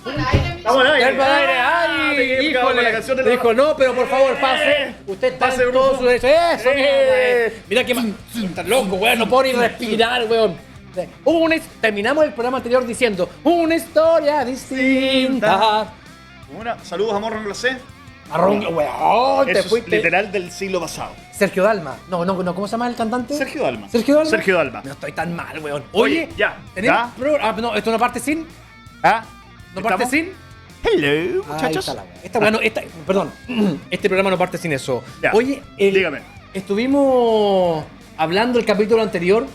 Estamos al aire. Está al aire. ¡Ay! Híjole. Dijo, no, pero por favor, pase. Usted está Pase, en todo Bruno. su derecho. ¡Eso, mierda! Mira que está loco, weón. No puedo ni respirar, weón. Terminamos el programa anterior diciendo una historia distinta. Saludos a Morron Glacé. Marrón, weón, te Eso es fuiste. literal del siglo pasado. Sergio Dalma. No, ¿cómo se llama el cantante? Sergio Dalma. ¿Sergio Dalma? Sergio Dalma. No estoy tan mal, weón. Oye, ya, ¿tenemos ya. programa? No, ¿esto no parte sin? ¿Ah? ¿No parte ¿Estamos? sin? Hello, Ahí muchachos. está la weá. Perdón, este programa no parte sin eso. Ya, Oye, dígame. estuvimos hablando el capítulo anterior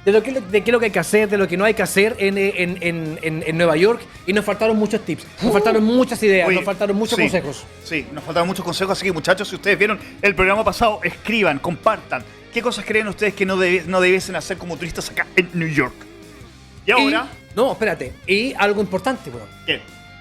de qué es lo que hay que hacer, de lo que no hay que hacer en Nueva York, y nos faltaron muchos tips, nos faltaron muchas ideas, Oye, nos faltaron muchos sí, consejos. Sí, nos faltaron muchos consejos, así que muchachos, si ustedes vieron el programa pasado, escriban, compartan. ¿Qué cosas creen ustedes que no debiesen hacer como turistas acá en New York? Y ahora... No, espérate, y algo importante, weón. ¿Qué?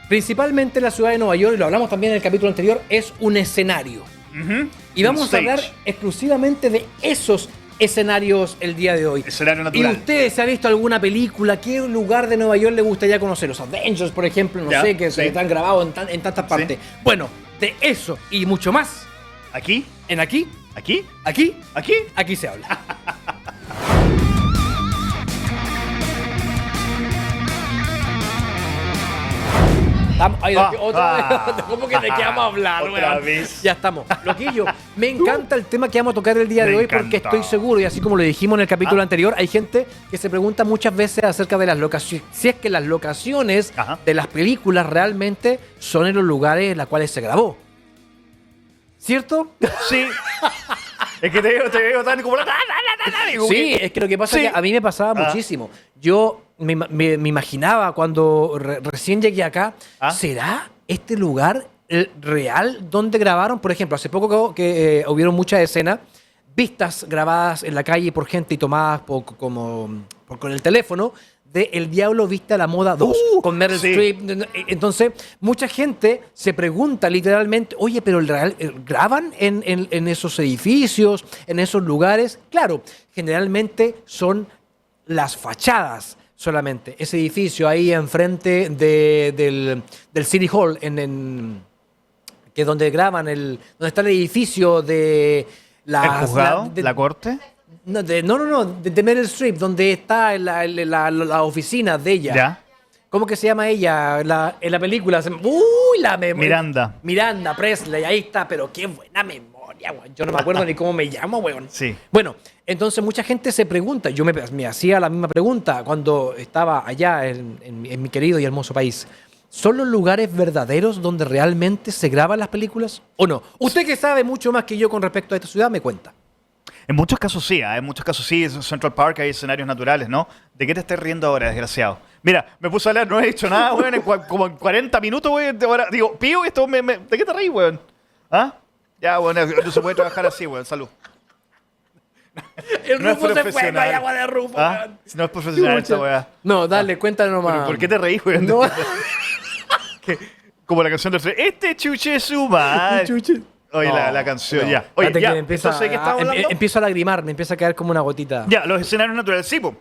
Principalmente la ciudad de Nueva York, y lo hablamos también en el capítulo anterior, es un escenario. Ujú. Y vamos a Stage. hablar exclusivamente de esos escenarios el día de hoy. Escenario ¿Y natural. ustedes se han visto alguna película? ¿Qué lugar de Nueva York le gustaría conocer? Los Avengers, por ejemplo, no Ya, sé, que sí. están grabados en tantas partes. Bueno, de eso y mucho más, ¿Aquí? en aquí ¿Aquí? se habla. Otra vez. ¿Cómo que de qué vamos a hablar, Otra weón? vez. Ya estamos. Loquillo, me encanta el tema que vamos a tocar el día de Me hoy porque encanta. estoy seguro, y así como lo dijimos en el capítulo anterior, hay gente que se pregunta muchas veces acerca de las locaciones, si es que las locaciones Ajá. de las películas realmente son en los lugares en los cuales se grabó. ¿Cierto? Sí. Es que te veo tan como... Sí, es que lo que pasa Sí. es que a mí me pasaba muchísimo. Yo me imaginaba cuando recién llegué acá, ¿Ah? ¿será este lugar real donde grabaron? Por ejemplo, hace poco que hubieron muchas escenas, vistas grabadas en la calle por gente y tomadas con el teléfono, de El Diablo Viste a la Moda 2, con Meryl sí. Streep. Entonces, mucha gente se pregunta literalmente, oye, pero ¿graban en esos edificios, en esos lugares? Claro, generalmente son las fachadas solamente. Ese edificio ahí enfrente del City Hall, que es donde graban, donde está el edificio de ¿El juzgado? ¿La corte? No, de Meryl Streep, donde está la oficina de ella. Ya. ¿Cómo que se llama ella en la película? Miranda. Miranda Presley, ahí está, pero qué buena memoria, weón. Yo no me acuerdo ni cómo me llamo, weón. Sí. Bueno, entonces mucha gente se pregunta, yo me hacía la misma pregunta cuando estaba allá en mi querido y hermoso país. ¿Son los lugares verdaderos donde realmente se graban las películas o no? Usted que sabe mucho más que yo con respecto a esta ciudad, me cuenta. En muchos casos sí, en muchos casos sí. En Central Park hay escenarios naturales, ¿no? ¿De qué te estás riendo ahora, desgraciado? Mira, me puse a leer, no he hecho nada, weón, como en 40 minutos, weón. Ahora digo, pío, esto ¿de qué te reís, weón? ¿Ah? Ya, bueno, no se puede trabajar así, weón, salud. El No es Rufo se fue, no profesional. hay agua de Rufo, ¿Ah? weón. No es profesional esta weá. No, dale, cuéntanos nomás. ¿Pero por qué te reís, weón? No. Como la canción de Este chuche su madre. Chuche. Oye, No, la canción, no. ya. Oye, Espérate ya. que me empieza Entonces, ¿qué estamos hablando? empiezo a lagrimar, me empieza a caer como una gotita. Ya, los escenarios naturales, sí, po.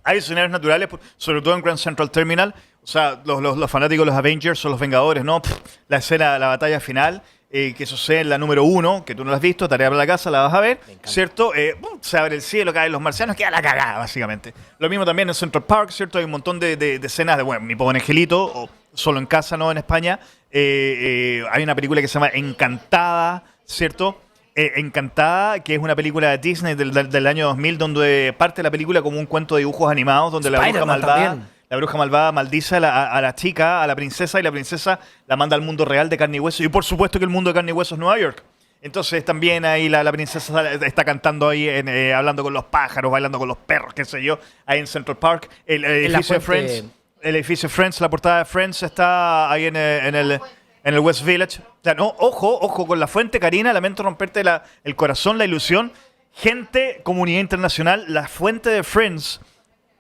Hay escenarios naturales, sobre todo en Grand Central Terminal. O sea, los fanáticos de los Avengers o los Vengadores, ¿no? La escena, la batalla final, que sucede en la número 1, que tú no la has visto, tarea para la casa, la vas a ver, ¿cierto? Se abre el cielo, caen los marcianos, queda la cagada, básicamente. Lo mismo también en Central Park, ¿cierto? Hay un montón de escenas de, bueno, Mi Pobre Angelito, o Solo en Casa, ¿no? En España. Hay una película que se llama Encantada, ¿cierto? Encantada, que es una película de Disney del año 2000, donde parte la película como un cuento de dibujos animados, donde Spider-Man también. la bruja malvada maldice a la chica, a la princesa, y la princesa la manda al mundo real de carne y hueso. Y por supuesto que el mundo de carne y hueso es Nueva York. Entonces también ahí la princesa está cantando ahí, hablando con los pájaros, bailando con los perros, qué sé yo, ahí en Central Park. El edificio de Friends, el edificio de Friends, la portada de Friends está ahí en el West Village. O sea, no, ojo con la fuente, Karina, lamento romperte el corazón, la ilusión. Gente, comunidad internacional, la fuente de Friends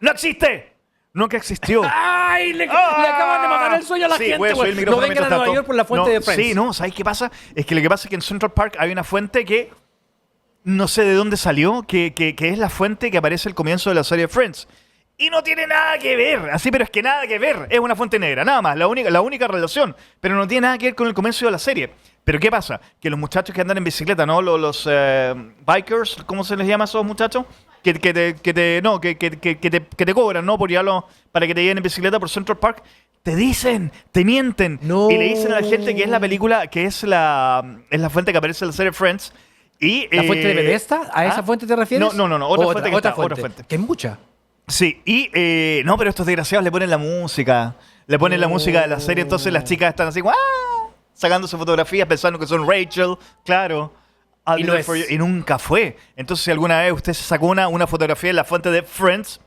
no existe. Nunca existió. ¡Ay! Le acaban de matar el sueño a la Sí, gente, voy a subir el güey. No micrófono vengan a mientras Nueva tanto. York por la fuente No, de Friends. Sí, no, ¿sabes qué pasa? Es que lo que pasa es que en Central Park hay una fuente que no sé de dónde salió, que es la fuente que aparece al comienzo de la serie Friends. Y no tiene nada que ver, así, pero es que nada que ver. Es una fuente negra, nada más, la única relación. Pero no tiene nada que ver con el comienzo de la serie. Pero ¿qué pasa? Que los muchachos que andan en bicicleta, ¿no? Los bikers, ¿cómo se les llama a esos muchachos? Que te cobran, ¿no? Por llevarlo, para que te lleven en bicicleta por Central Park. Te dicen, te mienten. No. Y le dicen a la gente que es la película, que es la fuente que aparece en la serie Friends. Y, ¿La fuente de Bethesda? ¿A esa fuente te refieres? No, otra fuente. Que es mucha. Sí, y no, pero estos desgraciados le ponen la música. Le ponen la música de la serie, entonces las chicas están así, ¡ah! Sacándose fotografías pensando que son Rachel, claro. Y no es. Y nunca fue. Entonces, si alguna vez usted se sacó una fotografía en la fuente de Friends,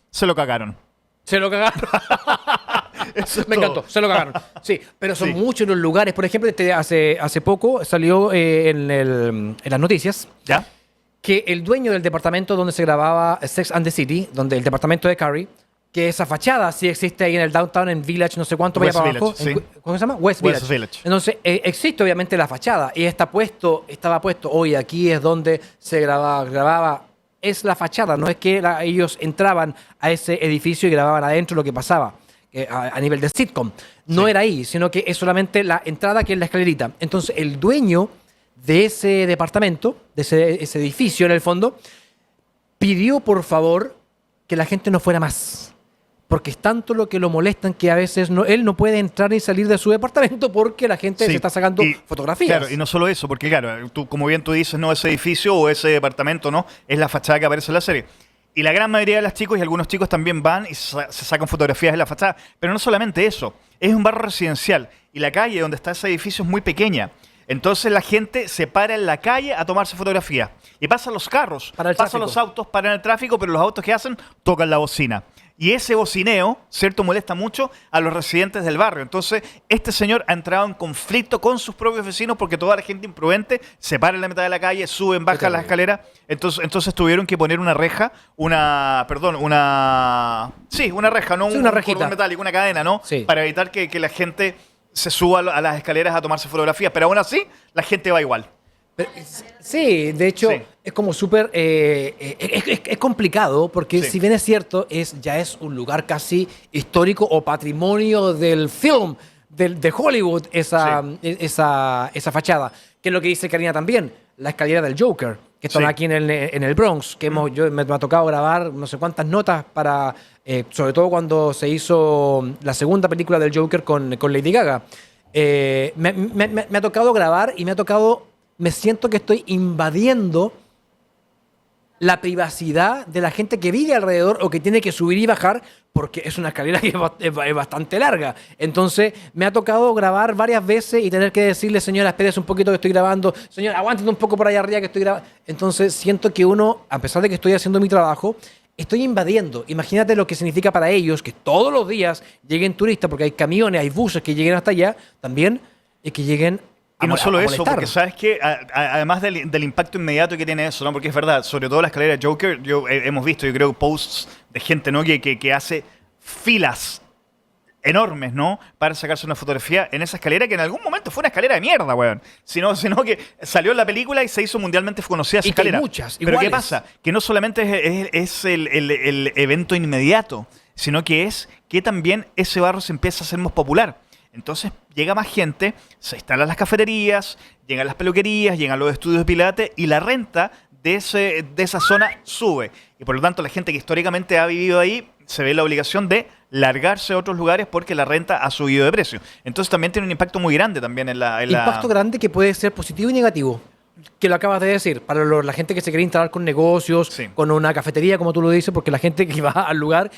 se lo cagaron. Se lo cagaron. Eso es Me todo. encantó, se lo cagaron. Sí, pero son Sí. muchos los lugares. Por ejemplo, hace poco salió en las noticias ¿Ya? que el dueño del departamento donde se grababa Sex and the City, donde el departamento de Carrie, que esa fachada sí existe ahí en el downtown, en Village, no sé cuánto, vaya West para abajo. Village, sí. ¿Cómo se llama? West West Village. Village. Entonces, existe obviamente la fachada y estaba puesto, hoy aquí es donde se grababa. Es la fachada, no es que ellos entraban a ese edificio y grababan adentro lo que pasaba a nivel de sitcom. No Sí. era ahí, sino que es solamente la entrada que es la escalerita. Entonces, el dueño de ese departamento, de ese edificio en el fondo, pidió por favor que la gente no fuera más. Porque es tanto lo que lo molestan que a veces él no puede entrar y salir de su departamento porque la gente Sí, se está sacando y- fotografías. Claro, y no solo eso, porque claro, tú, como bien tú dices, no, ese edificio o ese departamento, ¿no? Es la fachada que aparece en la serie. Y la gran mayoría de las chicos y algunos chicos también van y se sacan fotografías de la fachada. Pero no solamente eso, es un barrio residencial y la calle donde está ese edificio es muy pequeña. Entonces la gente se para en la calle a tomarse fotografías. Y pasan los carros, Para el pasan tráfico. los autos, paran el tráfico, pero los autos que hacen tocan la bocina. Y ese bocineo, ¿cierto?, molesta mucho a los residentes del barrio. Entonces, este señor ha entrado en conflicto con sus propios vecinos porque toda la gente imprudente se para en la mitad de la calle, suben, bajan las escaleras. Entonces tuvieron que poner una reja, una reja, no Sí, un una rejita. cordón metálico, una cadena, ¿no? Sí. Para evitar que la gente se suba a las escaleras a tomarse fotografías. Pero aún así, la gente va igual. Sí, de hecho, Sí. es como súper. Es complicado porque, Sí. si bien es cierto, ya es un lugar casi histórico o patrimonio del film, de Hollywood, esa fachada. Que es lo que dice Karina también, la escalera del Joker, que están Sí. aquí en el Bronx, que me ha tocado grabar no sé cuántas notas para. Sobre todo cuando se hizo la segunda película del Joker con Lady Gaga. Me ha tocado grabar y me siento que estoy invadiendo la privacidad de la gente que vive alrededor o que tiene que subir y bajar porque es una escalera que es bastante larga. Entonces, me ha tocado grabar varias veces y tener que decirle, señora, espérese un poquito que estoy grabando. Señora, aguántate un poco por allá arriba que estoy grabando. Entonces, siento que uno, a pesar de que estoy haciendo mi trabajo, estoy invadiendo. Imagínate lo que significa para ellos que todos los días lleguen turistas, porque hay camiones, hay buses que lleguen hasta allá, también, y que lleguen Y no solo a eso, molestar. porque sabes que además del impacto inmediato que tiene eso, ¿no? Porque es verdad, sobre todo la escalera Joker, hemos visto, yo creo, posts de gente, ¿no? Que hace filas enormes, ¿no? Para sacarse una fotografía en esa escalera que en algún momento fue una escalera de mierda, weón. Sino que salió en la película y se hizo mundialmente conocida esa Y que hay escalera. muchas, Pero iguales. ¿qué pasa? Que no solamente es el evento inmediato, sino que es que también ese barrio se empieza a hacer más popular. Entonces llega más gente, se instalan las cafeterías, llegan las peluquerías, llegan los estudios de pilates y la renta de esa zona sube. Y por lo tanto la gente que históricamente ha vivido ahí se ve la obligación de largarse a otros lugares porque la renta ha subido de precio. Entonces también tiene un impacto muy grande también en la... Impacto grande que puede ser positivo y negativo. Que lo acabas de decir, para la gente que se quiere instalar con negocios, Sí. con una cafetería, como tú lo dices, porque la gente que va al lugar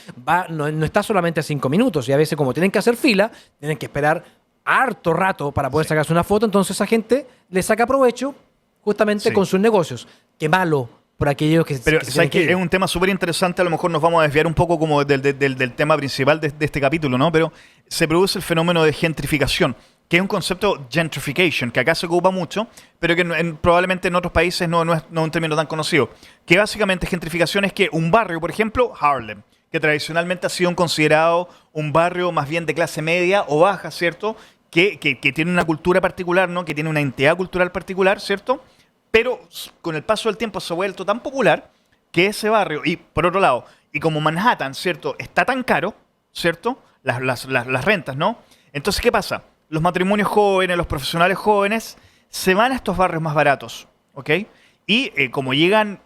no está solamente a 5 minutos y a veces como tienen que hacer fila, tienen que esperar harto rato para poder sacarse una foto, entonces esa gente le saca provecho justamente Sí. con sus negocios. Qué malo por aquellos que Pero que se sabes tienen que ir. es un tema súper interesante, a lo mejor nos vamos a desviar un poco como del tema principal de este capítulo, ¿no? Pero se produce el fenómeno de gentrificación, que es un concepto gentrification, que acá se ocupa mucho, pero que probablemente en otros países no es un término tan conocido. Que básicamente gentrificación es que un barrio, por ejemplo, Harlem, que tradicionalmente ha sido considerado un barrio más bien de clase media o baja, ¿cierto? Que tiene una cultura particular, ¿no? Que tiene una entidad cultural particular, ¿cierto? Pero con el paso del tiempo se ha vuelto tan popular que ese barrio, y por otro lado, y como Manhattan, ¿cierto? Está tan caro, ¿cierto? Las rentas, ¿no? Entonces, ¿qué pasa? Los matrimonios jóvenes, los profesionales jóvenes, se van a estos barrios más baratos, ¿ok? Y como llegan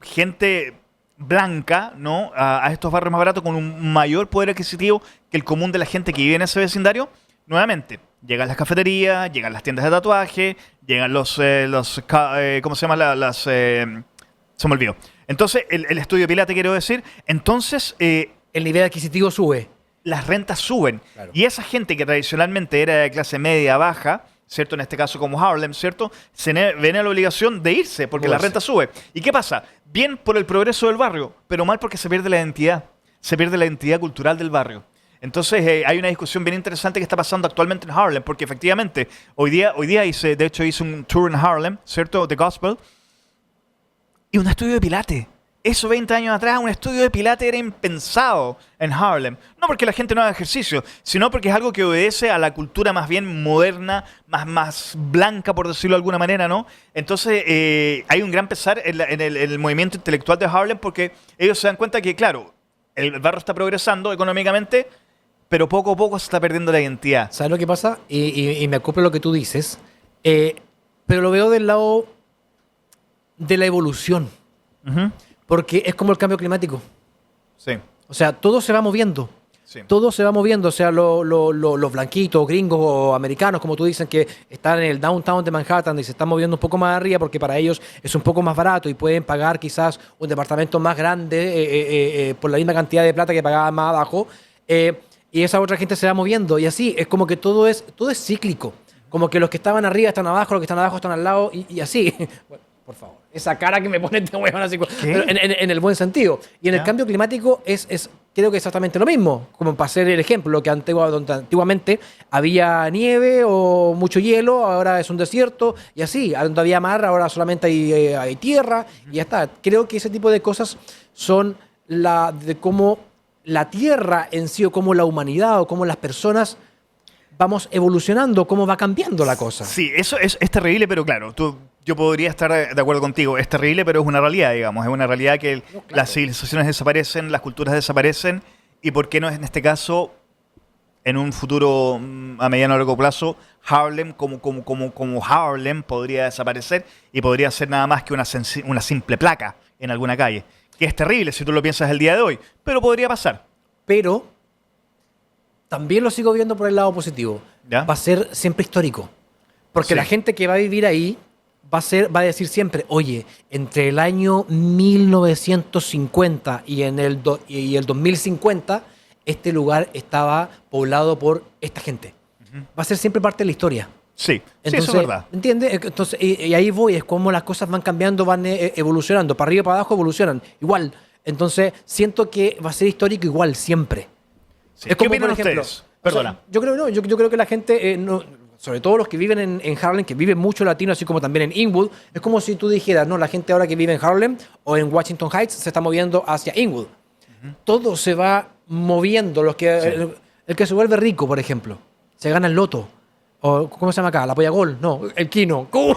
gente blanca, ¿no? A estos barrios más baratos con un mayor poder adquisitivo que el común de la gente que vive en ese vecindario, nuevamente, llegan las cafeterías, llegan las tiendas de tatuaje, llegan ¿cómo se llama? Se me olvidó. Entonces, el estudio de Pilate, quiero decir, entonces El nivel adquisitivo sube. las rentas suben. Claro. Y esa gente que tradicionalmente era de clase media baja, ¿cierto? En este caso como Harlem, ¿cierto? Ven a la obligación de irse porque la Moverse. renta sube. ¿Y qué pasa? Bien por el progreso del barrio, pero mal porque se pierde la identidad. Se pierde la identidad cultural del barrio. Entonces hay una discusión bien interesante que está pasando actualmente en Harlem, porque efectivamente hoy día de hecho hice un tour en Harlem, ¿cierto? The Gospel, y un estudio de Pilates. Eso 20 años atrás, un estudio de Pilates era impensado en Harlem. No porque la gente no haga ejercicio, sino porque es algo que obedece a la cultura más bien moderna, más blanca, por decirlo de alguna manera, ¿no? Entonces hay un gran pesar en el movimiento intelectual de Harlem porque ellos se dan cuenta que, claro, el barrio está progresando económicamente, pero poco a poco se está perdiendo la identidad. ¿Sabes lo que pasa? Y me acoplo a lo que tú dices, pero lo veo del lado de la evolución, Ujú. porque es como el cambio climático. Sí, O sea, todo se va moviendo. sí. Todo se va moviendo, o sea, los blanquitos, gringos o americanos, como tú dicen, que están en el downtown de Manhattan y se están moviendo un poco más arriba porque para ellos es un poco más barato y pueden pagar quizás un departamento más grande por la misma cantidad de plata que pagaban más abajo. Y esa otra gente se va moviendo y así, es como que todo es cíclico. Como que los que estaban arriba están abajo, los que están abajo están al lado y así. Bueno, por favor, esa cara que me pone este huevón así, pero en el buen sentido. Y en el ¿Ya? cambio climático creo que exactamente lo mismo. Como para hacer el ejemplo, que donde antiguamente había nieve o mucho hielo, ahora es un desierto y así. Donde había mar, ahora solamente hay tierra y ya está. Creo que ese tipo de cosas son de cómo la tierra en sí o cómo la humanidad o cómo las personas vamos evolucionando, cómo va cambiando la cosa. Sí, eso es terrible, pero claro, yo podría estar de acuerdo contigo. Es terrible, pero es una realidad, digamos. Es una realidad que No, claro. las civilizaciones desaparecen, las culturas desaparecen, y por qué no es en este caso, en un futuro a mediano o largo plazo, Harlem como Harlem podría desaparecer y podría ser nada más que una simple placa en alguna calle. Que es terrible si tú lo piensas el día de hoy, pero podría pasar. Pero también lo sigo viendo por el lado positivo. ¿Ya? Va a ser siempre histórico. Porque Sí. la gente que va a vivir ahí va a decir siempre, oye, entre el año 1950 y el 2050, este lugar estaba poblado por esta gente. Va a ser siempre parte de la historia. Sí, Entonces, sí, eso es verdad. ¿entiendes? Entonces, y ahí voy, es como las cosas van cambiando, van evolucionando, para arriba y para abajo evolucionan, igual. Entonces, siento que va a ser histórico igual, siempre. Sí. Es ¿Qué como, opinan por ejemplo, ustedes? Perdona. o sea, yo creo no, yo creo que la gente, sobre todo los que viven en Harlem, que viven mucho latino, así como también en Inwood, es como si tú dijeras, no, la gente ahora que vive en Harlem o en Washington Heights se está moviendo hacia Inwood. Todo se va moviendo. Sí. El que se vuelve rico, por ejemplo, se gana el loto. O, ¿cómo se llama acá? ¿La polla gol? No, el Kino. ¿Cómo?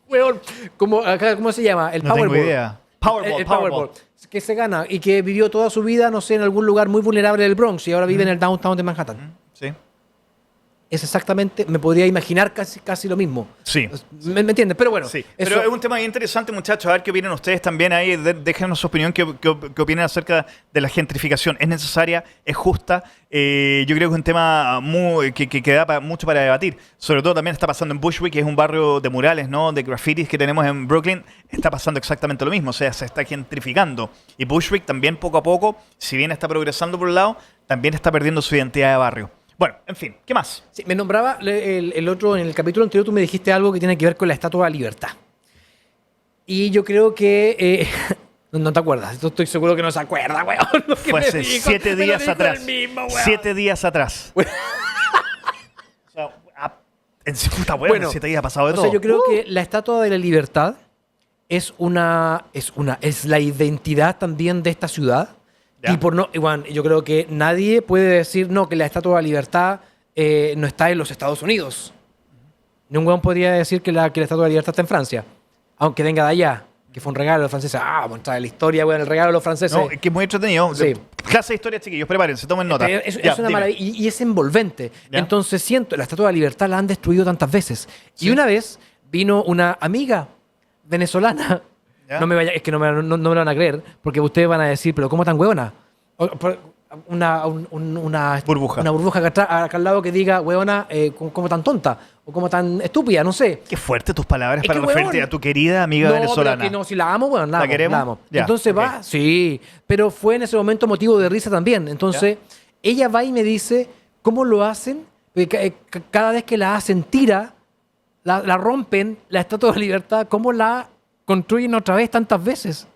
Weón, ¿cómo se llama? El No tengo Powerball. idea. Powerball, El Powerball. Que se gana y que vivió toda su vida, no sé, en algún lugar muy vulnerable del Bronx y ahora vive en el downtown de Manhattan. Sí. Es exactamente, me podría imaginar casi lo mismo. Sí. ¿Me entiendes? Pero bueno, Sí, eso- pero es un tema bien interesante, muchachos. A ver qué opinan ustedes también ahí. Déjenos su opinión, qué opinan acerca de la gentrificación. ¿Es necesaria? ¿Es justa? Yo creo que es un tema que da mucho para debatir. Sobre todo también está pasando en Bushwick, que es un barrio de murales, ¿no? De grafitis que tenemos en Brooklyn. Está pasando exactamente lo mismo. O sea, se está gentrificando. Y Bushwick también poco a poco, si bien está progresando por un lado, también está perdiendo su identidad de barrio. Bueno, en fin, ¿qué más? sí, me nombraba el otro, en el capítulo anterior tú me dijiste algo que tiene que ver con la Estatua de la Libertad. Y yo creo que... no te acuerdas, estoy seguro que no se acuerda, weón. lo que Fue me hace dijo. 7 Me lo días dijo atrás. él mismo, weón. 7 días atrás. O sea, puta, weón, Bueno, en 7 días ha pasado de O todo. sea, yo creo que la Estatua de la Libertad es la identidad también de esta ciudad. Ya. Y igual, yo creo que nadie puede decir no, que la Estatua de la Libertad no está en los Estados Unidos. Ningún podría decir que la Estatua de la Libertad está en Francia, aunque venga de allá. que fue un regalo de los franceses. Vamos a entrar en la historia, weón, el regalo de los franceses. No, es que es muy entretenido. Sí. Clase de historia, chiquillos, prepárense, tomen nota. Es Ya, una dime. maravilla y es envolvente. Ya. Entonces siento, la Estatua de la Libertad la han destruido tantas veces. Sí. Y una vez vino una amiga venezolana, Ya. es que no me lo van a creer, porque ustedes van a decir, pero ¿cómo tan huevona? Una Burbuja. Una burbuja acá al lado que diga, huevona, ¿cómo tan tonta? O como tan estúpida, no sé. Qué fuerte tus palabras Es para que, referirte weón, a tu querida amiga no, venezolana. pero que no, si la amo, bueno, ¿La queremos? la amo. Ya, Entonces ok. va, sí, pero fue en ese momento motivo de risa también. Entonces, ella va y me dice, ¿cómo lo hacen? Porque cada vez que la hacen tira, la rompen, la Estatua de la Libertad, ¿cómo la construyen otra vez tantas veces?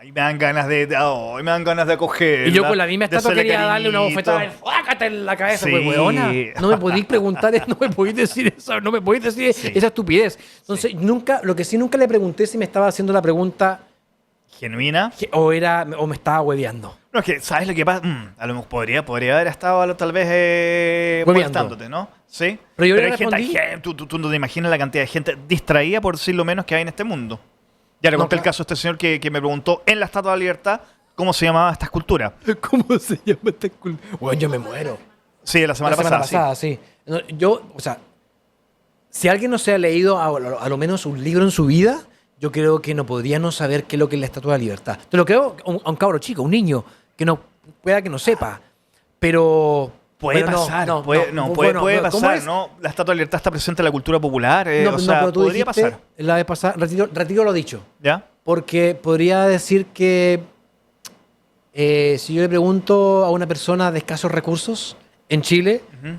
Y me dan ganas me dan ganas de acoger. Y yo con la misma estatua quería darle una bofetada ¡fácate en la cabeza! Sí. Pues, weona, no me podéis preguntar, no me podéis decir eso, no me podéis decir Sí. esa estupidez. Entonces, lo que sí nunca le pregunté si me estaba haciendo la pregunta Genuina. o me estaba hueveando. No, es que, ¿sabes lo que pasa? A lo mejor podría haber estado tal vez Hueveando. molestándote, ¿no? Sí. Pero yo le hay gente, respondí- tú no te imaginas la cantidad de gente distraída, por decirlo menos, que hay en este mundo. Ya le No, conté el claro. caso a este señor que me preguntó en la Estatua de la Libertad cómo se llamaba esta escultura. ¿Cómo se llama esta escultura? Bueno, yo me muero. Sí, la semana pasada, sí. sí. No, o sea, si alguien no se ha leído a lo menos un libro en su vida, yo creo que no podría no saber qué es lo que es la Estatua de la Libertad. Te lo creo a un cabro chico, un niño, que no pueda que no sepa. Pero... Puede pero no, pasar, no, puede no, puede bueno, puede ¿cómo pasar, es? ¿no? La Estatua de la Libertad está presente en la cultura popular, No, o sea, pero tú podría dijiste pasar. la vez pasada, retiro lo dicho. ¿Ya? Porque podría decir que si yo le pregunto a una persona de escasos recursos en Chile, Ujú.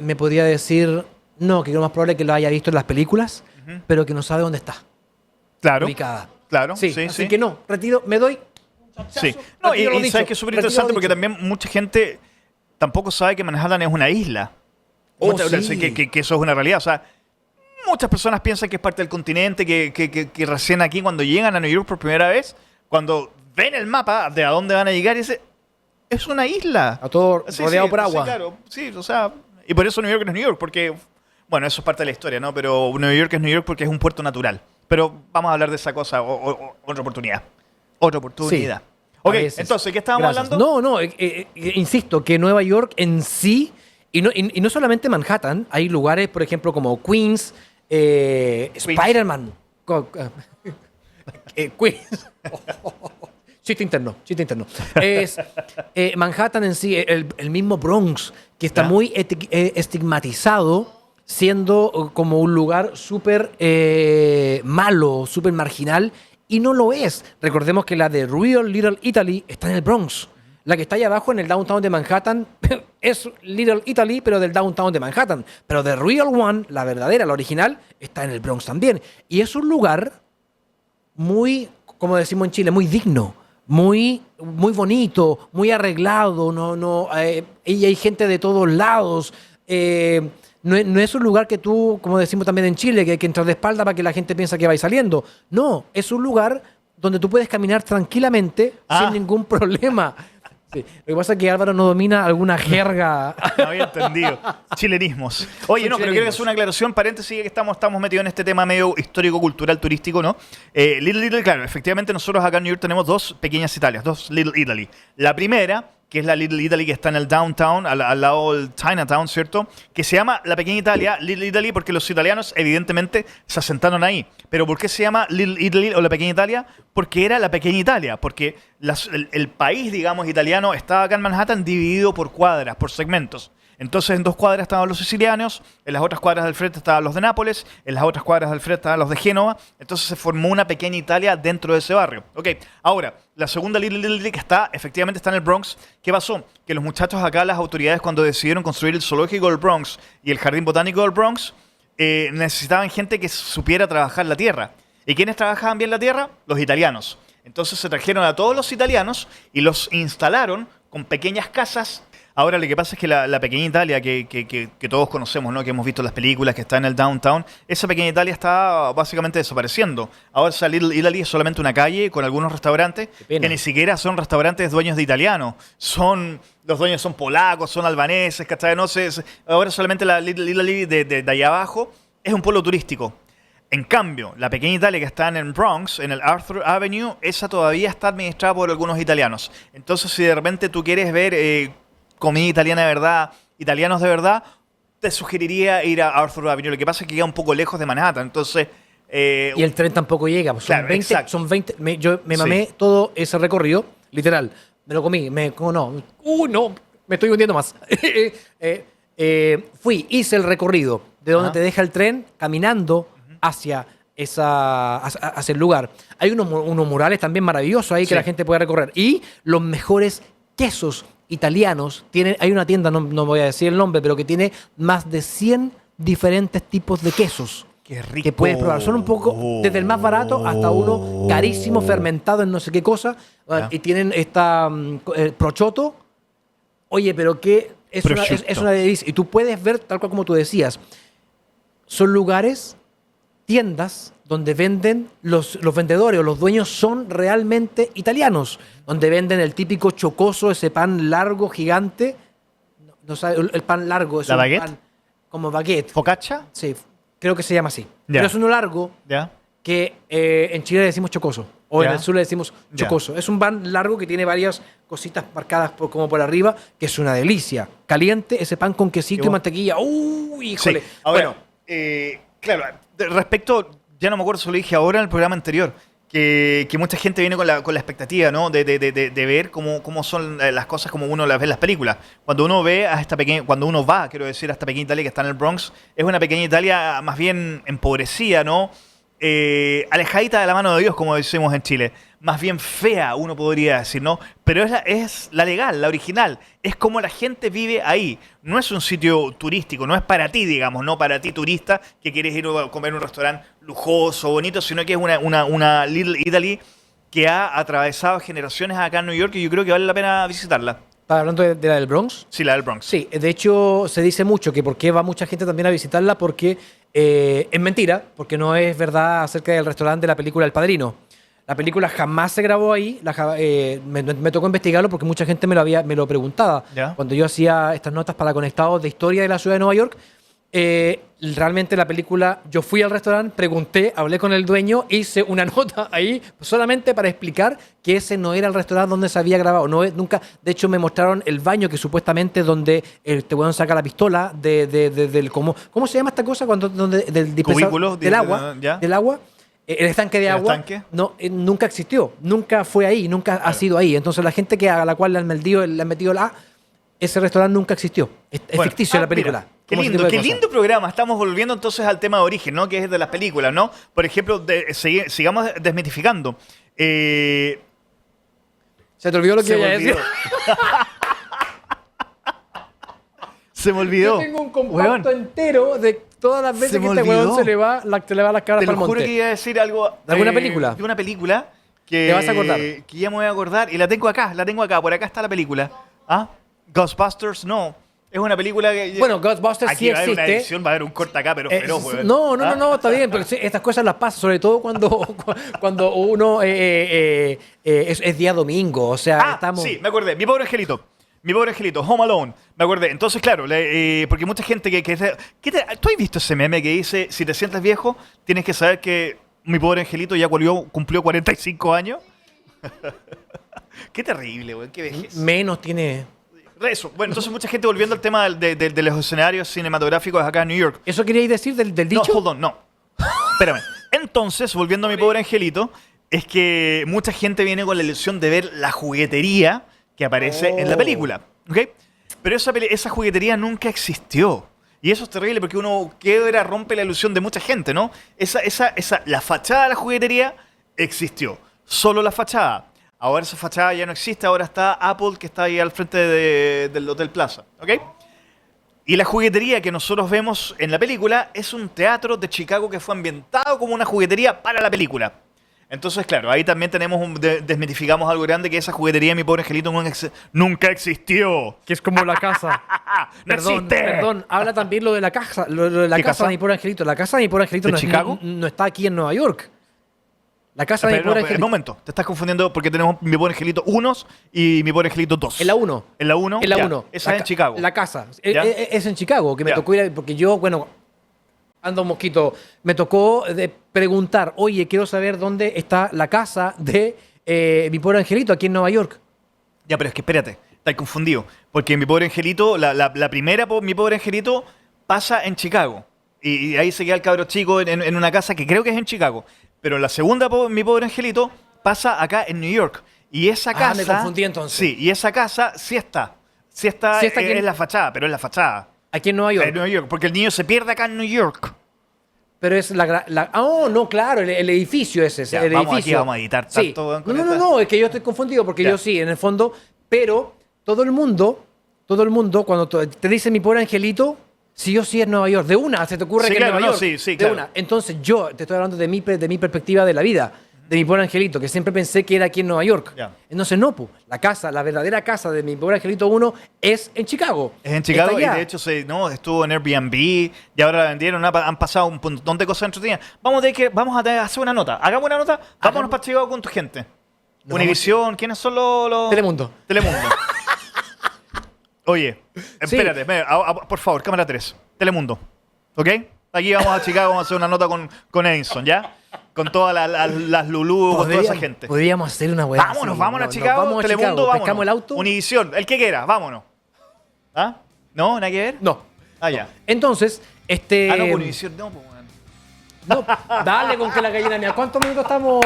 me podría decir, no, que lo más probable es que lo haya visto en las películas, Ujú. pero que no sabe dónde está Claro. ubicada. Claro, Sí, sí, así sí. que no, retiro, me doy. Sí. No, retiro lo y dicho, sabes que es súper retiro lo interesante porque dicho. también mucha gente tampoco sabe que Manhattan es una isla. Oh, Sí, sí. que eso es una realidad. O sea, muchas personas piensan que es parte del continente, que recién aquí cuando llegan a New York por primera vez, cuando ven el mapa de a dónde van a llegar, dice, es una isla. A todo Sí, rodeado sí, por sí, agua. claro, sí, o sea, y por eso New York no es New York, porque, bueno, eso es parte de la historia, ¿no? Pero New York es New York porque es un puerto natural. Pero vamos a hablar de esa cosa otra oportunidad. Otra oportunidad. A Ok, veces. entonces, ¿qué estábamos Gracias. hablando? No, insisto, que Nueva York en sí, y no solamente Manhattan, hay lugares, por ejemplo, como Queens, Spider-Man, Queens. Chiste interno, chiste interno. Es Manhattan en sí, el mismo Bronx, que está Ya. muy estigmatizado, siendo como un lugar súper malo, súper marginal, y no lo es. Recordemos que la de Real Little Italy está en el Bronx. La que está ahí abajo en el downtown de Manhattan es Little Italy, pero del downtown de Manhattan. Pero The Real One, la verdadera, la original, está en el Bronx también. Y es un lugar muy, como decimos en Chile, muy digno, muy bonito, muy arreglado. Y hay gente de todos lados. No es un lugar que tú, como decimos también en Chile, que hay que entrar de espalda para que la gente piensa que va saliendo. No, es un lugar donde tú puedes caminar tranquilamente sin ningún problema. Sí. Lo que pasa es que Álvaro no domina alguna jerga. No había entendido. Chilenismos. Oye, no, pero quiero hacer una aclaración, paréntesis, que estamos metidos en este tema medio histórico, cultural, turístico, ¿no? Little, claro, efectivamente nosotros acá en New York tenemos dos pequeñas Italias, dos Little Italy. La primera, que es la Little Italy que está en el downtown, al lado del Chinatown, ¿cierto? Que se llama la Pequeña Italia, Little Italy, porque los italianos evidentemente se asentaron ahí. Pero ¿por qué se llama Little Italy o la Pequeña Italia? Porque era la Pequeña Italia, porque el país, digamos, italiano estaba acá en Manhattan dividido por cuadras, por segmentos. Entonces en dos cuadras estaban los sicilianos, en las otras cuadras del frente estaban los de Nápoles, en las otras cuadras del frente estaban los de Génova. Entonces se formó una pequeña Italia dentro de ese barrio. Ok, ahora, la segunda Little Italy que efectivamente está en el Bronx. ¿Qué pasó? Que los muchachos acá, las autoridades, cuando decidieron construir el zoológico del Bronx y el jardín botánico del Bronx, necesitaban gente que supiera trabajar la tierra. ¿Y quiénes trabajaban bien la tierra? Los italianos. Entonces se trajeron a todos los italianos y los instalaron con pequeñas casas. Ahora lo que pasa es que la Pequeña Italia que todos conocemos, ¿no? Que hemos visto en las películas, que está en el downtown, esa Pequeña Italia está básicamente desapareciendo. Ahora esa Little Italy es solamente una calle con algunos restaurantes que ni siquiera son restaurantes dueños de italianos. Los dueños son polacos, son albaneses, ¿cachai? No sé, ahora solamente la Little Italy de allá abajo es un pueblo turístico. En cambio, la pequeña Italia que está en el Bronx, en el Arthur Avenue, esa todavía está administrada por algunos italianos. Entonces, si de repente tú quieres ver comida italiana de verdad, italianos de verdad, te sugeriría ir a Arthur Avenue. Lo que pasa es que queda un poco lejos de Manhattan. Entonces, Y el tren tampoco llega. Son claro, 20, exacto. son 20. Yo me mamé todo ese recorrido, literal. Me lo comí. No. No, me estoy hundiendo más. Hice el recorrido de donde Ajá. te deja el tren caminando hacia hacia el lugar. Hay unos murales también maravillosos ahí que Sí. la gente puede recorrer. Y los mejores quesos italianos tienen. Hay una tienda, no voy a decir el nombre, pero que tiene más de 100 diferentes tipos de quesos. qué rico. Que puedes probar. Son un poco, desde el más barato hasta uno carísimo, fermentado en no sé qué cosa. Ya. Y tienen esta prochoto. Oye, pero que es Prosciutto. una delicia. Y tú puedes ver, tal cual como tú decías, son lugares, tiendas, donde venden, los vendedores o los dueños son realmente italianos. Donde venden el típico chocoso, ese pan largo, gigante. No sabe, el pan largo es ¿La un baguette? pan como baguette. ¿Focaccia? Sí, creo que se llama así. Ya. Pero es uno largo ¿Ya? que en Chile le decimos chocoso. O en Ya. el sur le decimos Ya. chocoso. Es un pan largo que tiene varias cositas marcadas como por arriba, que es una delicia. Caliente, ese pan con quesito y Igual. mantequilla. ¡Uy, híjole! Sí. Ahora, Bueno, claro, respecto, ya no me acuerdo si lo dije ahora en el programa anterior, que mucha gente viene con la expectativa, ¿no? De ver cómo son las cosas como uno las ve en las películas. Cuando uno ve a esta pequeña, cuando uno va, quiero decir, a esta pequeña Italia que está en el Bronx, es una pequeña Italia más bien empobrecida, ¿no? Alejadita de la mano de Dios, como decimos en Chile. Más bien fea, uno podría decir, ¿no? Pero es la legal, la original. Es como la gente vive ahí. No es un sitio turístico, no es para ti, digamos, no para ti turista que quieres ir a comer en un restaurante lujoso, bonito, sino que es una Little Italy que ha atravesado generaciones acá en New York y yo creo que vale la pena visitarla. hablando de la del Bronx. Sí, la del Bronx. Sí, de hecho se dice mucho que por qué va mucha gente también a visitarla, porque es mentira, porque no es verdad acerca del restaurante de la película El Padrino. La película jamás se grabó ahí, me tocó investigarlo porque mucha gente me lo preguntaba. Ya. Cuando yo hacía estas notas para Conectados de historia de la ciudad de Nueva York, realmente la película, yo fui al restaurante, pregunté, hablé con el dueño, hice una nota ahí solamente para explicar que ese no era el restaurante donde se había grabado. Nunca, de hecho, me mostraron el baño que supuestamente donde este weón saca la pistola del ¿cómo se llama esta cosa? Del Cubículo, del agua. ya. Del agua. El estanque de ¿El agua estanque? no, nunca existió, nunca fue ahí, nunca ha sido ahí. Entonces la gente a la cual le han metido ese restaurante nunca existió. Es Bueno, ficticio la película. mira, qué Como ese lindo, tipo de qué cosas. lindo programa. Estamos volviendo entonces al tema de origen, ¿no? Que es de las películas, ¿no? Por ejemplo, sigamos desmitificando. ¿Se te olvidó lo que Se iba a me decir? olvidó. Se me olvidó. Yo tengo un compacto Weón, entero de todas las veces Se que me este weón olvidó. se le va las cabras te para lo el juro monte. que iba a decir algo. ¿De alguna película? De una película que. ¿Te vas a acordar? Que ya me voy a acordar. Y la tengo acá. Por acá está la película. ¿Ah? Ghostbusters, no. Es una película que. Bueno, Ghostbusters Aquí sí va a haber una existe. edición, va a haber un corte acá, pero feroz, weón. ¿Ah? No, está bien, pero sí, estas cosas las pasa, sobre todo cuando uno es día domingo, o sea, estamos... Sí, me acordé. Mi pobre angelito, Home Alone. Me acordé. Entonces, claro, porque mucha gente ¿tú has visto ese meme que dice, si te sientes viejo, tienes que saber que mi pobre angelito ya cumplió 45 años? Qué terrible, güey. Qué vejez. Menos tiene... Eso. Bueno, entonces mucha gente volviendo al tema de los escenarios cinematográficos acá en New York. ¿Eso queríais decir del No, dicho? hold on, no. Espérame. Entonces, volviendo a mi pobre angelito, es que mucha gente viene con la ilusión de ver la juguetería que aparece en la película. ¿Ok? Pero esa juguetería nunca existió. Y eso es terrible porque uno rompe la ilusión de mucha gente, ¿no? La fachada de la juguetería existió. Solo la fachada. Ahora esa fachada ya no existe, ahora está Apple que está ahí al frente del Hotel Plaza. ¿Ok? Y la juguetería que nosotros vemos en la película es un teatro de Chicago que fue ambientado como una juguetería para la película. Entonces, claro, ahí también desmitificamos algo grande, que esa juguetería, mi pobre angelito, nunca existió. Que es como la casa. ¡No existe! Perdón, habla también lo de la casa, lo de la ¿Qué casa casa? de mi pobre angelito. La casa de mi pobre angelito ¿De Chicago? no está aquí en Nueva York. La casa de mi Pero, pobre no, un angelito. momento, te estás confundiendo porque tenemos mi pobre angelito 1 y mi pobre angelito 2. En la 1. En la 1. En la 1. Esa es en Chicago. La casa. Ya. Es en Chicago, que me Ya. tocó ir porque yo, bueno, Anda un mosquito. Me tocó preguntar, oye, quiero saber dónde está la casa de mi pobre angelito aquí en Nueva York. Ya, pero es que espérate, estás confundido. Porque mi pobre angelito, la primera, mi pobre angelito, pasa en Chicago. Y ahí se queda el cabro chico en una casa que creo que es en Chicago. Pero la segunda, mi pobre angelito, pasa acá en New York. Y esa casa... me confundí entonces. Sí, y esa casa sí está. Sí está, Sí está aquí en la fachada, pero es la fachada. Aquí en Nueva York. En Nueva York, porque el niño se pierde acá en New York. Pero es oh, no, claro, el edificio es ese. Ya, El vamos, edificio. aquí vamos a editar Sí. tanto, weón, No, con no, no, esta- no, es que yo estoy confundido porque Ya. yo sí, en el fondo. Pero todo el mundo, cuando te dice mi pobre angelito, sí o sí es Nueva York. De una, se te ocurre Sí, que claro, es Nueva no, York. sí, sí, de claro. una. Entonces yo te estoy hablando de mi perspectiva de la vida, de mi pobre angelito, que siempre pensé que era aquí en Nueva York. Ya. Entonces no, pues, la verdadera casa de mi pobre angelito 1 es en Chicago. Es en Chicago Está y allá. de hecho estuvo en Airbnb y ahora la vendieron, han pasado un montón de cosas entretenidas. Vamos a hacer una nota. Hagamos una nota, vámonos para Chicago con tu gente. Nos Univisión, ¿quiénes son los...? Telemundo. Telemundo. Oye, Sí. espérate, por favor, cámara 3. Telemundo. ¿Ok? Aquí vamos a Chicago, vamos a hacer una nota con Edison, ¿ya? Con todas las Lulú, con toda esa gente. Podríamos hacer una weá. Vámonos, así. vámonos a Nos Chicago, vamos a Telemundo, Chicago, vámonos. pescamos el auto. Univisión, el que quiera, vámonos. ¿Ah? ¿No? ¿Nada que ver? No. Ah, ya. Entonces, Ah, no, Univisión no, pues, weón. no, dale con que la gallina mía. ¿Cuántos minutos estamos?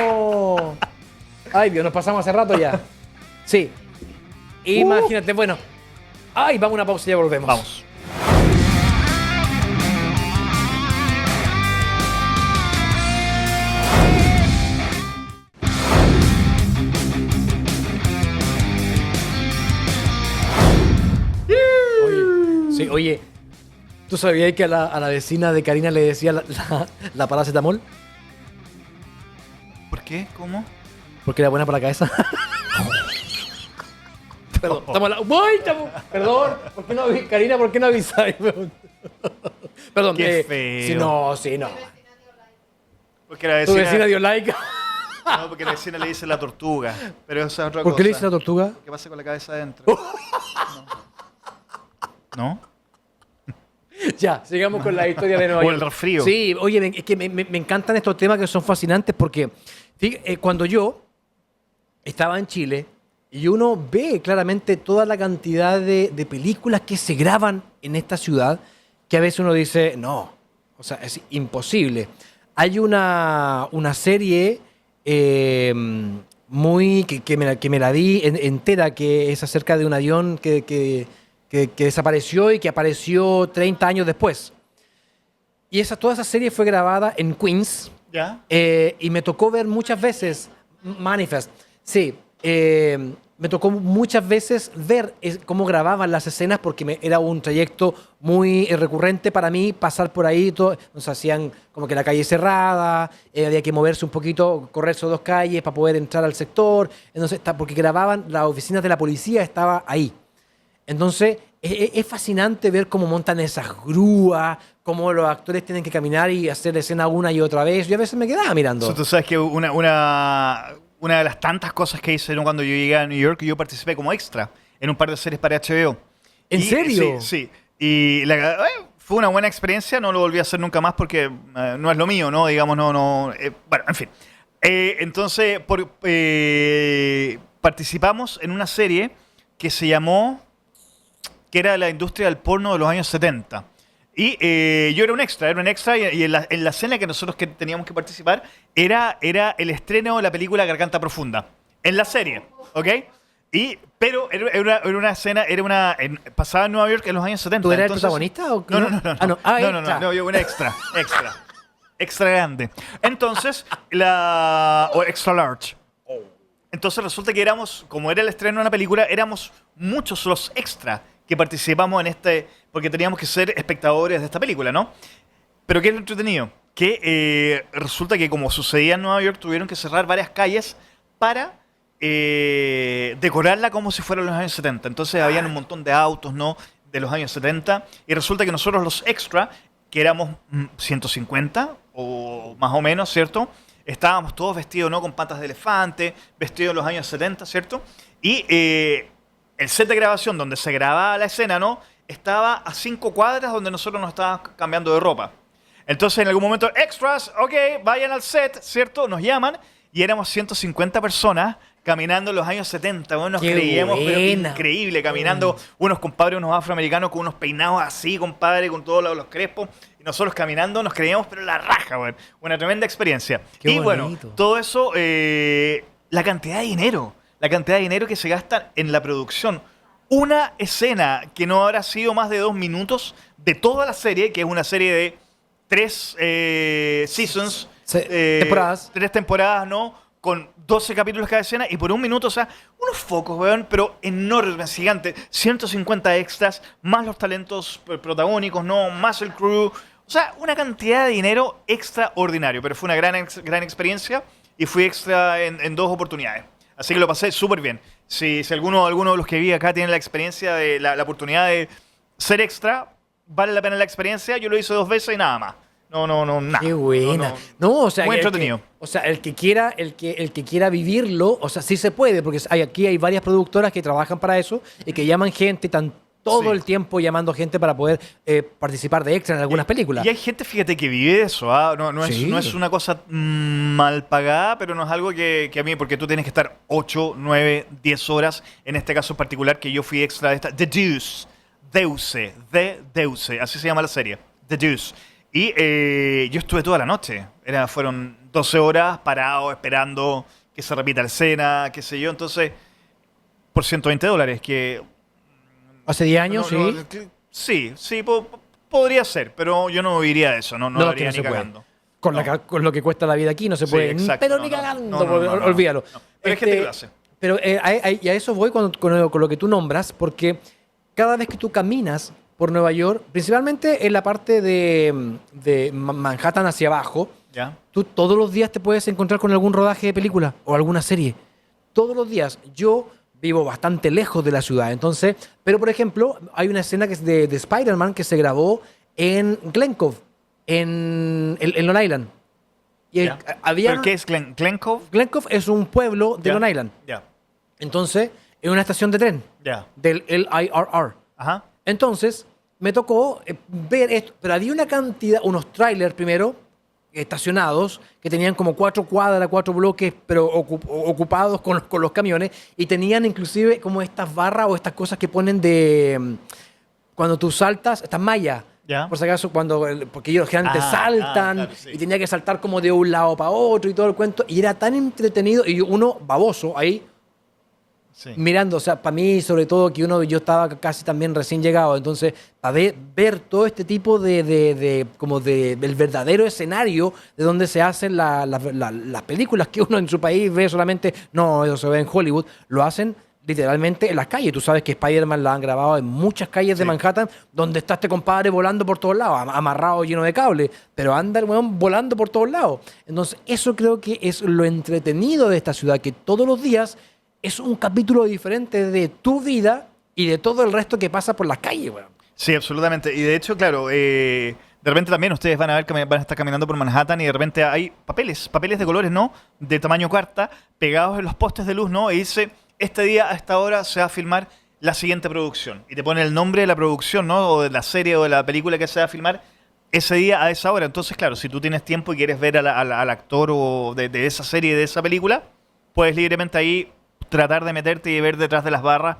Ay, Dios, nos pasamos hace rato ya. Sí. Imagínate, bueno. Ay, vamos a una pausa y ya volvemos. Vamos. Oye, sí, oye, ¿tú sabías que a la vecina de Karina le decía la paracetamol? ¿Por qué? ¿Cómo? Porque era buena para la cabeza. Perdón, estamos ¡Uy, perdón, ¿por qué no Karina, ¿por qué no avisáis? Perdón, Qué feo. sí, no. Porque la Tu vecina vecina... dio like. No, porque la vecina le dice la tortuga. Pero esa es otra ¿Por cosa. qué le dice la tortuga? ¿Qué pasa con la cabeza adentro? ¿No? Ya, sigamos con la historia de Nueva O York. el resfrío. Sí, oye, es que me encantan estos temas que son fascinantes porque cuando yo estaba en Chile y uno ve claramente toda la cantidad de películas que se graban en esta ciudad, que a veces uno dice, no, o sea, es imposible. Hay una serie que me la vi entera, que es acerca de un avión que desapareció y que apareció 30 años después. Y toda esa serie fue grabada en Queens ¿Ya? y me tocó ver muchas veces Manifest. Sí, me tocó muchas veces ver cómo grababan las escenas porque era un trayecto muy recurrente para mí pasar por ahí. Nos hacían como que la calle cerrada, había que moverse un poquito, correr sobre 2 calles para poder entrar al sector. Entonces, porque grababan, las oficinas de la policía estaba ahí. Entonces, es fascinante ver cómo montan esas grúas, cómo los actores tienen que caminar y hacer escena una y otra vez. Yo a veces me quedaba mirando. Tú sabes que una de las tantas cosas que hice, ¿no? Cuando yo llegué a New York, yo participé como extra en un par de series para HBO. ¿En serio? Sí, sí. Y fue una buena experiencia, no lo volví a hacer nunca más porque no es lo mío, ¿no? Digamos, no. Bueno, en fin. Entonces, participamos en una serie que se llamó, que era la industria del porno de los años 70. Y yo era un extra y en la escena que nosotros teníamos que participar era el estreno de la película Garganta Profunda. En la serie, ¿ok? Pero era una escena, pasaba en Nueva York en los años 70. ¿Tú eras el entonces- protagonista o qué? No. Ah, no. Ah, no, extra. yo una extra. Extra grande. Entonces, o extra large. Entonces resulta que como era el estreno de una película, éramos muchos los extras que participamos porque teníamos que ser espectadores de esta película, ¿no? Pero ¿qué es lo entretenido? Que resulta que como sucedía en Nueva York, tuvieron que cerrar varias calles para decorarla como si fueran los años 70. Entonces habían un montón de autos, ¿no? De los años 70. Y resulta que nosotros los extras, que éramos 150 o más o menos, ¿cierto? Estábamos todos vestidos, ¿no? Con patas de elefante, vestidos en los años 70, ¿cierto? Y el set de grabación donde se grababa la escena, ¿no? Estaba a 5 cuadras donde nosotros nos estábamos cambiando de ropa. Entonces, en algún momento, extras, ok, vayan al set, ¿cierto? Nos llaman y éramos 150 personas caminando en los años 70. Bueno, nos ¡Qué creíamos, pero buena! increíble, caminando unos compadres, unos afroamericanos con unos peinados así, compadre, con todos los crespos. Y nosotros caminando nos creíamos, pero la raja, bueno. Una tremenda experiencia. ¡Qué y bueno, bonito! todo eso, la cantidad de dinero. La cantidad de dinero que se gasta en la producción. Una escena que no habrá sido más de 2 minutos de toda la serie, que es una serie de 3 seasons, Temporadas. 3 temporadas, ¿no? Con 12 capítulos cada escena y por 1 minuto, o sea, unos focos, weón, pero enormes, gigantes. 150 extras, más los talentos protagónicos, ¿no? Más el crew. O sea, una cantidad de dinero extraordinario, pero fue una gran experiencia y fui extra en 2 oportunidades. Así que lo pasé súper bien. Si alguno de los que vi acá tiene la experiencia de la oportunidad de ser extra, vale la pena la experiencia. Yo lo hice 2 veces y nada más. No, nada. Qué buena. No, o sea, muy el que- entretenido. o sea, el que quiera vivirlo, o sea, sí se puede, porque aquí hay varias productoras que trabajan para eso y que llaman gente, están todo Sí. el tiempo llamando gente para poder participar de extra en algunas películas. Y hay gente, fíjate, que vive de eso. ¿Ah? No Sí. es una cosa mal pagada, pero no es algo que a mí, porque tú tienes que estar 8, 9, 10 horas, en este caso en particular, que yo fui extra de esta, The Deuce, Deuce, así se llama la serie, The Deuce. Y yo estuve toda la noche. Fueron 12 horas parado, esperando que se repita la escena, qué sé yo. Entonces, por $120, que Hace 10 años, no, sí. sí, podría ser, pero yo no viviría de eso, no No, lo que haría no ni se puede. cagando. Con, No. con lo que cuesta la vida aquí no se Sí, puede. exacto, Pero no, ni no, cagando, no. olvídalo. Pero hay gente que lo hace. Pero y a eso voy con lo que tú nombras, porque cada vez que tú caminas por Nueva York, principalmente en la parte de Manhattan hacia abajo, ¿Ya? tú todos los días te puedes encontrar con algún rodaje de película o alguna serie. Todos los días. Yo vivo bastante lejos de la ciudad, entonces, pero por ejemplo, hay una escena que es de Spider-Man que se grabó en Glen Cove, en Long Island. Y ¿Ya? había ¿Pero qué es Glen Cove? Glen Cove es un pueblo de Ya. Long Island. Ya, Entonces, es una estación de tren ya. del LIRR. Ajá. Entonces, me tocó ver esto, pero había una cantidad, unos trailers primero, estacionados, que tenían como 4 cuadras, 4 bloques, pero ocupados con los camiones, y tenían inclusive como estas barras o estas cosas que ponen cuando tú saltas, estas mallas. Ya. Por si acaso, porque ellos generalmente Ah, saltan claro, sí. y tenía que saltar como de un lado para otro y todo el cuento, y era tan entretenido, y uno baboso ahí, Sí. mirando, o sea, para mí, sobre todo, que yo estaba casi también recién llegado, entonces, para ver todo este tipo del verdadero escenario de donde se hacen las películas que uno en su país ve solamente, no, eso se ve en Hollywood, lo hacen literalmente en las calles. Tú sabes que Spider-Man la han grabado en muchas calles de Sí. Manhattan, donde está este compadre volando por todos lados, amarrado, lleno de cables, pero anda el weón volando por todos lados. Entonces, eso creo que es lo entretenido de esta ciudad, que todos los días es un capítulo diferente de tu vida y de todo el resto que pasa por las calles, weón. Sí, absolutamente. Y de hecho, claro, de repente también ustedes van a ver que van a estar caminando por Manhattan y de repente hay papeles de colores, ¿no? De tamaño carta, pegados en los postes de luz, ¿no? Y dice, este día a esta hora se va a filmar la siguiente producción. Y te pone el nombre de la producción, ¿no? O de la serie o de la película que se va a filmar ese día a esa hora. Entonces, claro, si tú tienes tiempo y quieres ver al actor o de esa serie, de esa película, puedes libremente ahí tratar de meterte y ver detrás de las barras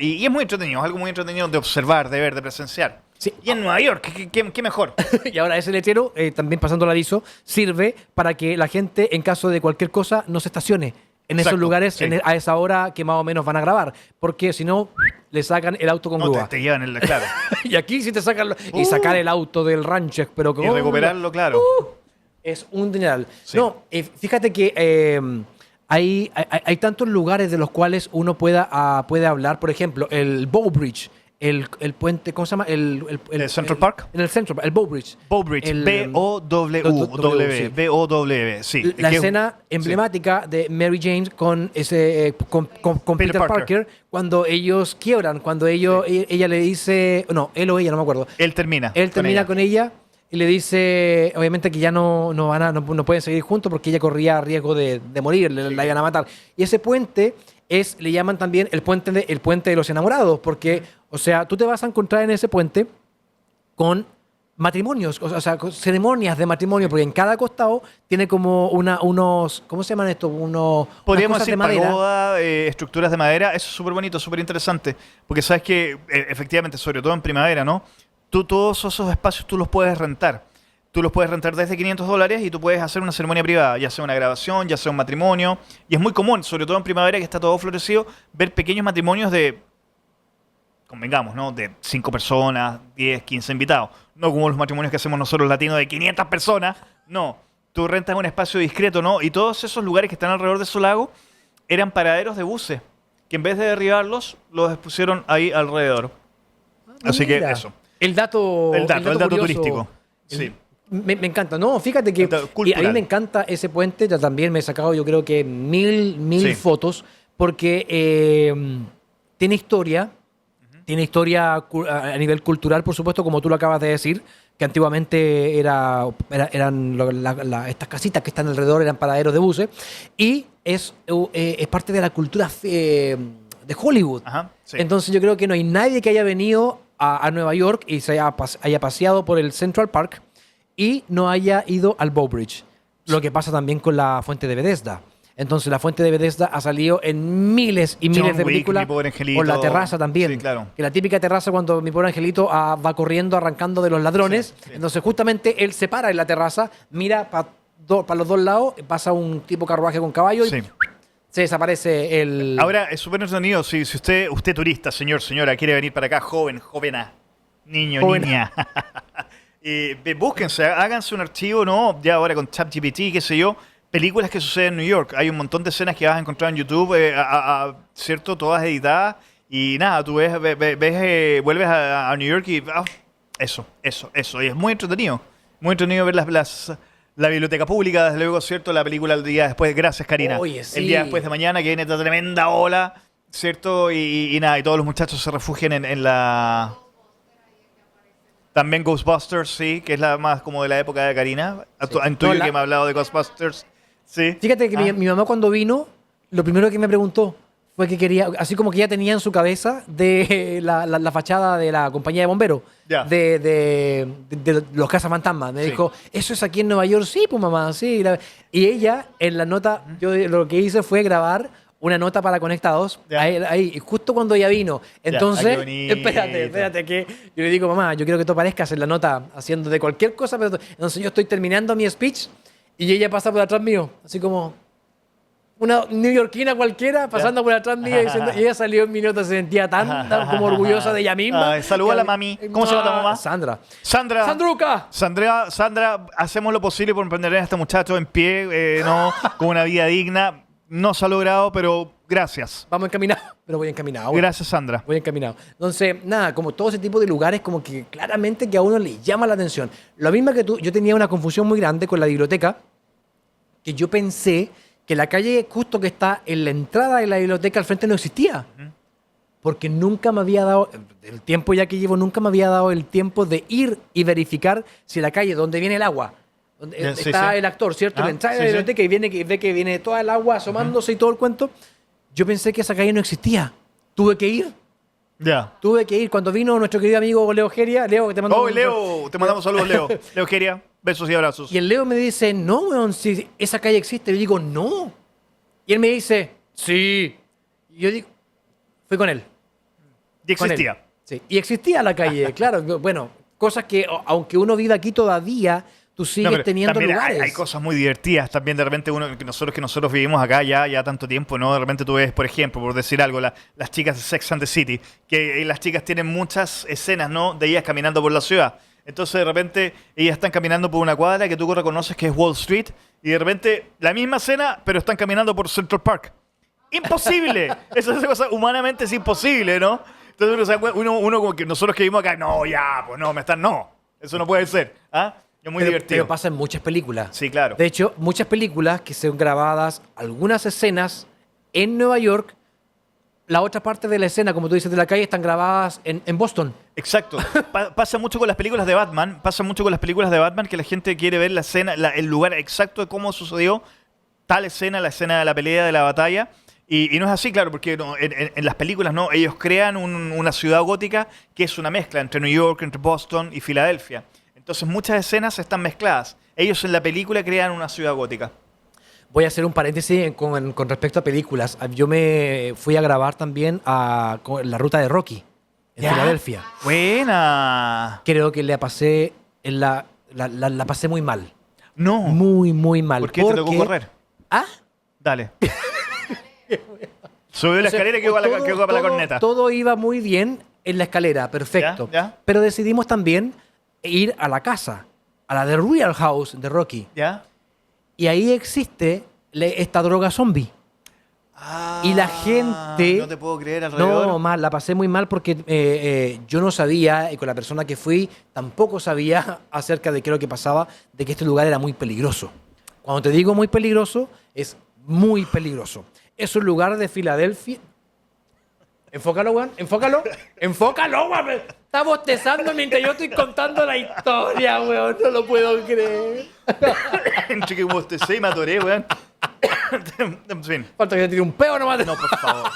y es muy entretenido, es algo muy entretenido de observar, de ver, de presenciar. Sí. Y en Nueva York, ¿qué mejor? Y ahora ese letrero, también pasando el aviso, sirve para que la gente, en caso de cualquier cosa, no se estacione en esos Exacto, lugares sí. a esa hora que más o menos van a grabar. Porque si no, le sacan el auto con No, grúa. te llevan el, claro. Y aquí sí te sacan... Y sacar el auto del rancho, pero Y recuperarlo, claro. Es un dineral. Sí. No, fíjate que hay tantos lugares de los cuales uno puede hablar. Por ejemplo, el Bow Bridge, el puente, ¿cómo se llama? ¿El Central Park? En el Central Park, el Bow Bridge. Bow Bridge, El- B-O-W, sí. B-O-W, sí. La Que- escena emblemática de Mary Jane con con Peter Peter Parker. Parker, cuando ellos quiebran, cuando ella le dice, no, él o ella, no me acuerdo. Él termina. Él termina con ella y le dice, obviamente que ya no no pueden seguir juntos porque ella corría riesgo de morir, la iban a matar. Y ese puente le llaman también el puente de los enamorados, porque, o sea, tú te vas a encontrar en ese puente con matrimonios, o sea, ceremonias de matrimonio, porque en cada costado tiene como unos, ¿cómo se llaman estos? Unas Podríamos cosas decir de madera. pagoda, estructuras de madera. Eso es súper bonito, súper interesante. Porque sabes que, efectivamente, sobre todo en primavera, ¿no? Tú todos esos espacios tú los puedes rentar. Tú los puedes rentar desde $500 y tú puedes hacer una ceremonia privada, ya sea una grabación, ya sea un matrimonio. Y es muy común, sobre todo en primavera, que está todo florecido, ver pequeños matrimonios de, convengamos, ¿no? De 5 personas, 10, 15 invitados. No como los matrimonios que hacemos nosotros latinos de 500 personas. No. Tú rentas un espacio discreto, ¿no? Y todos esos lugares que están alrededor de su lago eran paraderos de buses, que en vez de derribarlos, los pusieron ahí alrededor. Así que Mira, eso. El dato, El dato curioso. turístico. El- Sí. Me encanta, no, fíjate que El dato y a mí cultural. me encanta ese puente, ya también me he sacado yo creo que mil Sí. fotos, porque tiene historia, a nivel cultural, por supuesto, como tú lo acabas de decir, que antiguamente eran estas casitas que están alrededor, eran paraderos de buses, y es parte de la cultura de Hollywood. Ajá, sí. Entonces yo creo que no hay nadie que haya venido a Nueva York y se haya paseado por el Central Park y no haya ido al Bow Bridge. Lo que pasa también con la fuente de Bethesda. Entonces la fuente de Bethesda ha salido en miles y miles John de Wick, películas. Mi Pobre Angelito. Por la terraza también. Sí, claro. Que la típica terraza cuando mi pobre angelito va corriendo, arrancando de los ladrones. Sí, sí. Entonces justamente él se para en la terraza, mira para los dos lados, pasa un tipo carruaje con caballo y Sí. se desaparece el... Ahora, es súper entretenido. Si usted turista, señora, quiere venir para acá, jovena, niño, Joven. niña. Búsquense, háganse un archivo, ¿no? Ya ahora con ChatGPT, qué sé yo. Películas que suceden en New York. Hay un montón de escenas que vas a encontrar en YouTube, ¿cierto? Todas editadas. Y nada, tú vuelves a New York y eso. Y es muy entretenido. Muy entretenido ver la biblioteca pública, desde luego, ¿cierto? La película el día después. Gracias, Karina. Oye, sí. El día después de mañana, que viene esta tremenda ola, ¿cierto? Y nada, y todos los muchachos se refugian en la... También Ghostbusters, sí, que es la más como de la época de Karina. Sí. En tuyo No, que me ha hablado de Ghostbusters. Sí. Fíjate que Ah, mi mamá cuando vino, lo primero que me preguntó fue que quería, así como que ya tenía en su cabeza de la fachada de la compañía de bomberos, Ya. de los cazafantasmas. Me Sí. dijo, ¿eso es aquí en Nueva York? Sí, pues mamá, sí. Y ella, en la nota, yo lo que hice fue grabar una nota para Conectados, Ya. ahí, justo cuando ella vino. Entonces, qué bonito. espérate, que yo le digo, mamá, yo quiero que tú aparezcas en la nota haciendo de cualquier cosa, pero entonces yo estoy terminando mi speech y ella pasa por atrás mío, así como una neoyorquina cualquiera pasando por atrás mío y ella salió en mi nota, se sentía tan como orgullosa de ella misma. Ay, saluda a la mami. ¿Cómo se llama tu mamá? Sandra. Sandra. ¡Sandruca! Sandra, hacemos lo posible por mantener a este muchacho en pie, ¿no? Con una vida digna. No se ha logrado, pero gracias. Vamos encaminados, pero voy encaminado. Gracias, Sandra. Voy encaminado. Entonces, nada, como todo ese tipo de lugares, como que claramente que a uno le llama la atención. Lo mismo que tú, yo tenía una confusión muy grande con la biblioteca, que yo pensé que la calle justo que está en la entrada de la biblioteca al frente no existía. Porque nunca me había dado, el tiempo ya que llevo, nunca me había dado el tiempo de ir y verificar si la calle donde viene el agua, donde Ya, sí, está sí. el actor, ¿cierto? Ah, La entrada de sí, la sí. biblioteca y ve que viene toda el agua asomándose y todo el cuento. Yo pensé que esa calle no existía. Tuve que ir. Cuando vino nuestro querido amigo Leo Geria, Leo, que te mando Oh, Leo, te mandamos saludos, Leo. Leo quería besos y abrazos. Y el Leo me dice, no, weón, si esa calle existe. Yo digo, no. Y él me dice, sí. Y yo digo, fui con él. Y Con él. existía. Sí. Y existía la calle, claro. Bueno, cosas que, aunque uno vive aquí todavía, tú sigues No, pero teniendo también lugares. hay cosas muy divertidas también de repente que nosotros vivimos acá ya tanto tiempo, ¿no? De repente tú ves, por ejemplo, por decir algo, las chicas de Sex and the City, que las chicas tienen muchas escenas, ¿no? De ellas caminando por la ciudad. Entonces de repente ellas están caminando por una cuadra que tú reconoces que es Wall Street y de repente la misma escena, pero están caminando por Central Park. ¡Imposible! Esa cosa humanamente es imposible, ¿no? Entonces uno como que nosotros que vivimos acá, no, ya, pues no, no. Eso no puede ser. ¿Ah? Es muy divertido. Pero pasa en muchas películas. Sí, claro. De hecho, muchas películas que son grabadas, algunas escenas en Nueva York, la otra parte de la escena, como tú dices, de la calle, están grabadas en Boston. Exacto. Pasa mucho con las películas de Batman. Pasa mucho con las películas de Batman que la gente quiere ver la escena, el lugar exacto de cómo sucedió tal escena, la escena de la pelea, de la batalla. Y no es así, claro, porque en las películas no, ellos crean una ciudad gótica que es una mezcla entre New York, entre Boston y Filadelfia. Entonces muchas escenas están mezcladas. Ellos en la película crean una ciudad gótica. Voy a hacer un paréntesis con respecto a películas. Yo me fui a grabar también con la ruta de Rocky en ¿Ya? Filadelfia. Buena. Creo que la pasé, la pasé muy mal. No. Muy, muy mal. ¿Por qué te tocó correr? ¿Ah? Dale. Subió la O sea, escalera y quedó para la corneta. Todo iba muy bien en la escalera, perfecto. Ya. Pero decidimos también ir a la casa, a la de Real House de Rocky. ¿Ya? Y ahí existe esta droga zombie. Y la gente... No te puedo creer alrededor. No, mal, la pasé muy mal porque yo no sabía, y con la persona que fui tampoco sabía acerca de qué es lo que pasaba, de que este lugar era muy peligroso. Cuando te digo muy peligroso, es muy peligroso. Es un lugar de Filadelfia. Enfócalo, weón, enfócalo. Enfócalo, weón. Me está bostezando mientras yo estoy contando la historia, weón. No lo puedo creer. Entre que bostecé y me atoré, weón. En fin. Falta que te tire un peo nomás. No, por favor.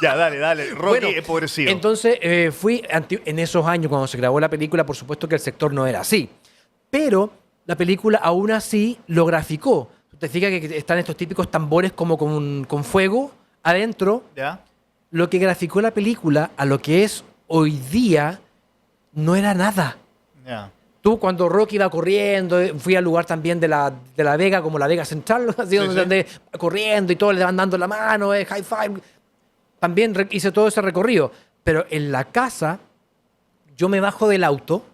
Ya, dale. Rocky Bueno, empobrecido. Entonces, en esos años, cuando se grabó la película, por supuesto que el sector no era así. Pero la película aún así lo graficó. Te fijas que están estos típicos tambores como con fuego adentro. ¿Ya? Lo que graficó la película a lo que es hoy día no era nada. Ya. Tú, cuando Rocky iba corriendo, fui al lugar también de la Vega, como la Vega Central, así donde andé corriendo y todos le van dando la mano, high five. También hice todo ese recorrido. Pero en la casa, yo me bajo del auto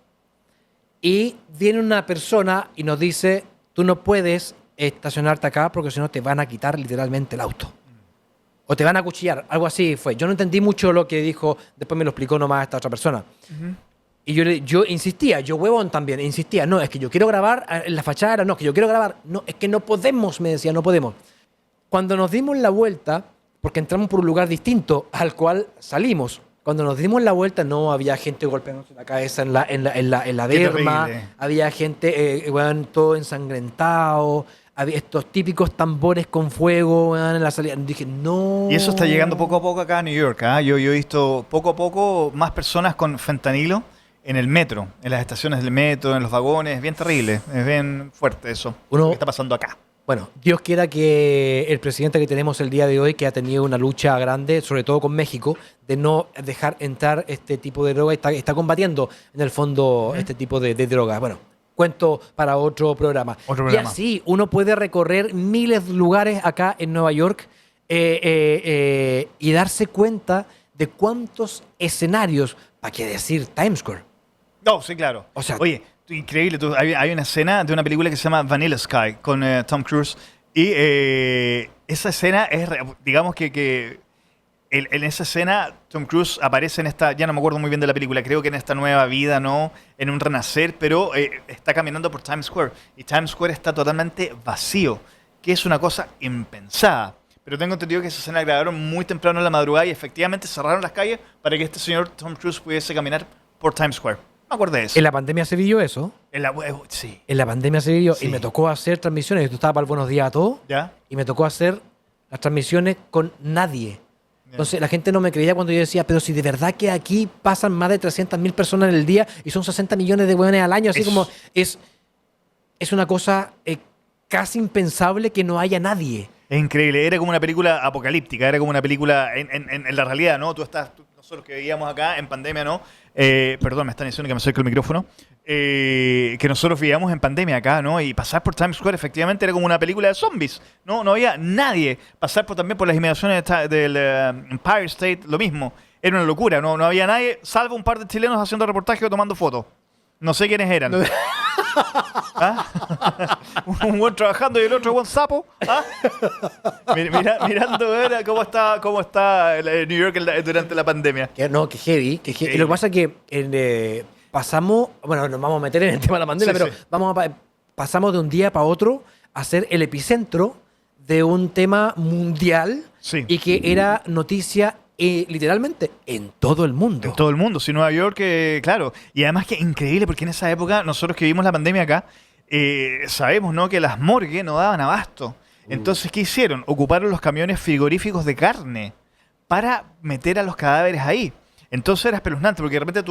y viene una persona y nos dice, tú no puedes estacionarte acá porque si no te van a quitar literalmente el auto. O te van a acuchillar, algo así fue. Yo no entendí mucho lo que dijo, después me lo explicó nomás esta otra persona. Y yo insistía, yo huevón también, insistía, no, es que yo quiero grabar en la fachada, no, es que yo quiero grabar, no, es que no podemos, me decía, no podemos. Cuando nos dimos la vuelta, porque entramos por un lugar distinto al cual salimos, cuando nos dimos la vuelta no había gente golpeándose la cabeza en la Qué derma, terrible. había gente, weón, todo ensangrentado, había estos típicos tambores con fuego, weón, en la salida. Dije, no. Y eso está llegando poco a poco acá a New York. ¿Ah? Yo he visto poco a poco más personas con fentanilo en el metro, en las estaciones del metro, en los vagones. Es bien terrible, es bien fuerte eso. Lo que está pasando acá. Bueno, Dios quiera que el presidente que tenemos el día de hoy, que ha tenido una lucha grande, sobre todo con México, de no dejar entrar este tipo de droga, está combatiendo en el fondo este tipo de drogas. Bueno, cuento para otro programa. Y así uno puede recorrer miles de lugares acá en Nueva York y darse cuenta de cuántos escenarios, ¿para qué decir Times Square? No, sí, claro. O sea, oye, increíble. Hay una escena de una película que se llama Vanilla Sky con Tom Cruise. Y esa escena es, digamos que en esa escena Tom Cruise aparece en esta, ya no me acuerdo muy bien de la película, creo que en esta nueva vida, ¿no? En un renacer, pero está caminando por Times Square. Y Times Square está totalmente vacío, que es una cosa impensada. Pero tengo entendido que esa escena la grabaron muy temprano en la madrugada y efectivamente cerraron las calles para que este señor Tom Cruise pudiese caminar por Times Square. Me acuerdo de eso. En la pandemia se vivió eso. Sí. En la pandemia se vivió Sí. y me tocó hacer transmisiones. Yo estaba para el Buenos Días a Todos ¿Ya? y me tocó hacer las transmisiones con nadie. Entonces la gente no me creía cuando yo decía, pero si de verdad que aquí pasan más de 300.000 personas en el día y son 60 millones de hueones al año, así como es una cosa casi impensable que no haya nadie. Es increíble, era como una película apocalíptica, era como una película en la realidad, ¿no? Nosotros que veíamos acá en pandemia, ¿no? Perdón, me están diciendo que me acerco el micrófono. Que nosotros veíamos en pandemia acá, ¿no? Y pasar por Times Square efectivamente era como una película de zombies, ¿no? No había nadie. Pasar también por las inmediaciones del Empire State, lo mismo. Era una locura, no había nadie, salvo un par de chilenos haciendo reportajes o tomando fotos. No sé quiénes eran. ¿Ah? Un buen trabajando y el otro buen sapo. ¿Ah? Mirando a ver cómo está New York durante la pandemia. Que heavy. Y lo que pasa es que pasamos, bueno, nos vamos a meter en el tema de la pandemia, Sí, pero sí. pasamos de un día para otro a ser el epicentro de un tema mundial Sí. y que era noticia literalmente en todo el mundo. En todo el mundo, sí, Nueva York, claro. Y además que increíble, porque en esa época, nosotros que vivimos la pandemia acá, sabemos, ¿no?, que las morgues no daban abasto. Entonces, ¿qué hicieron? Ocuparon los camiones frigoríficos de carne para meter a los cadáveres ahí. Entonces era espeluznante, porque de repente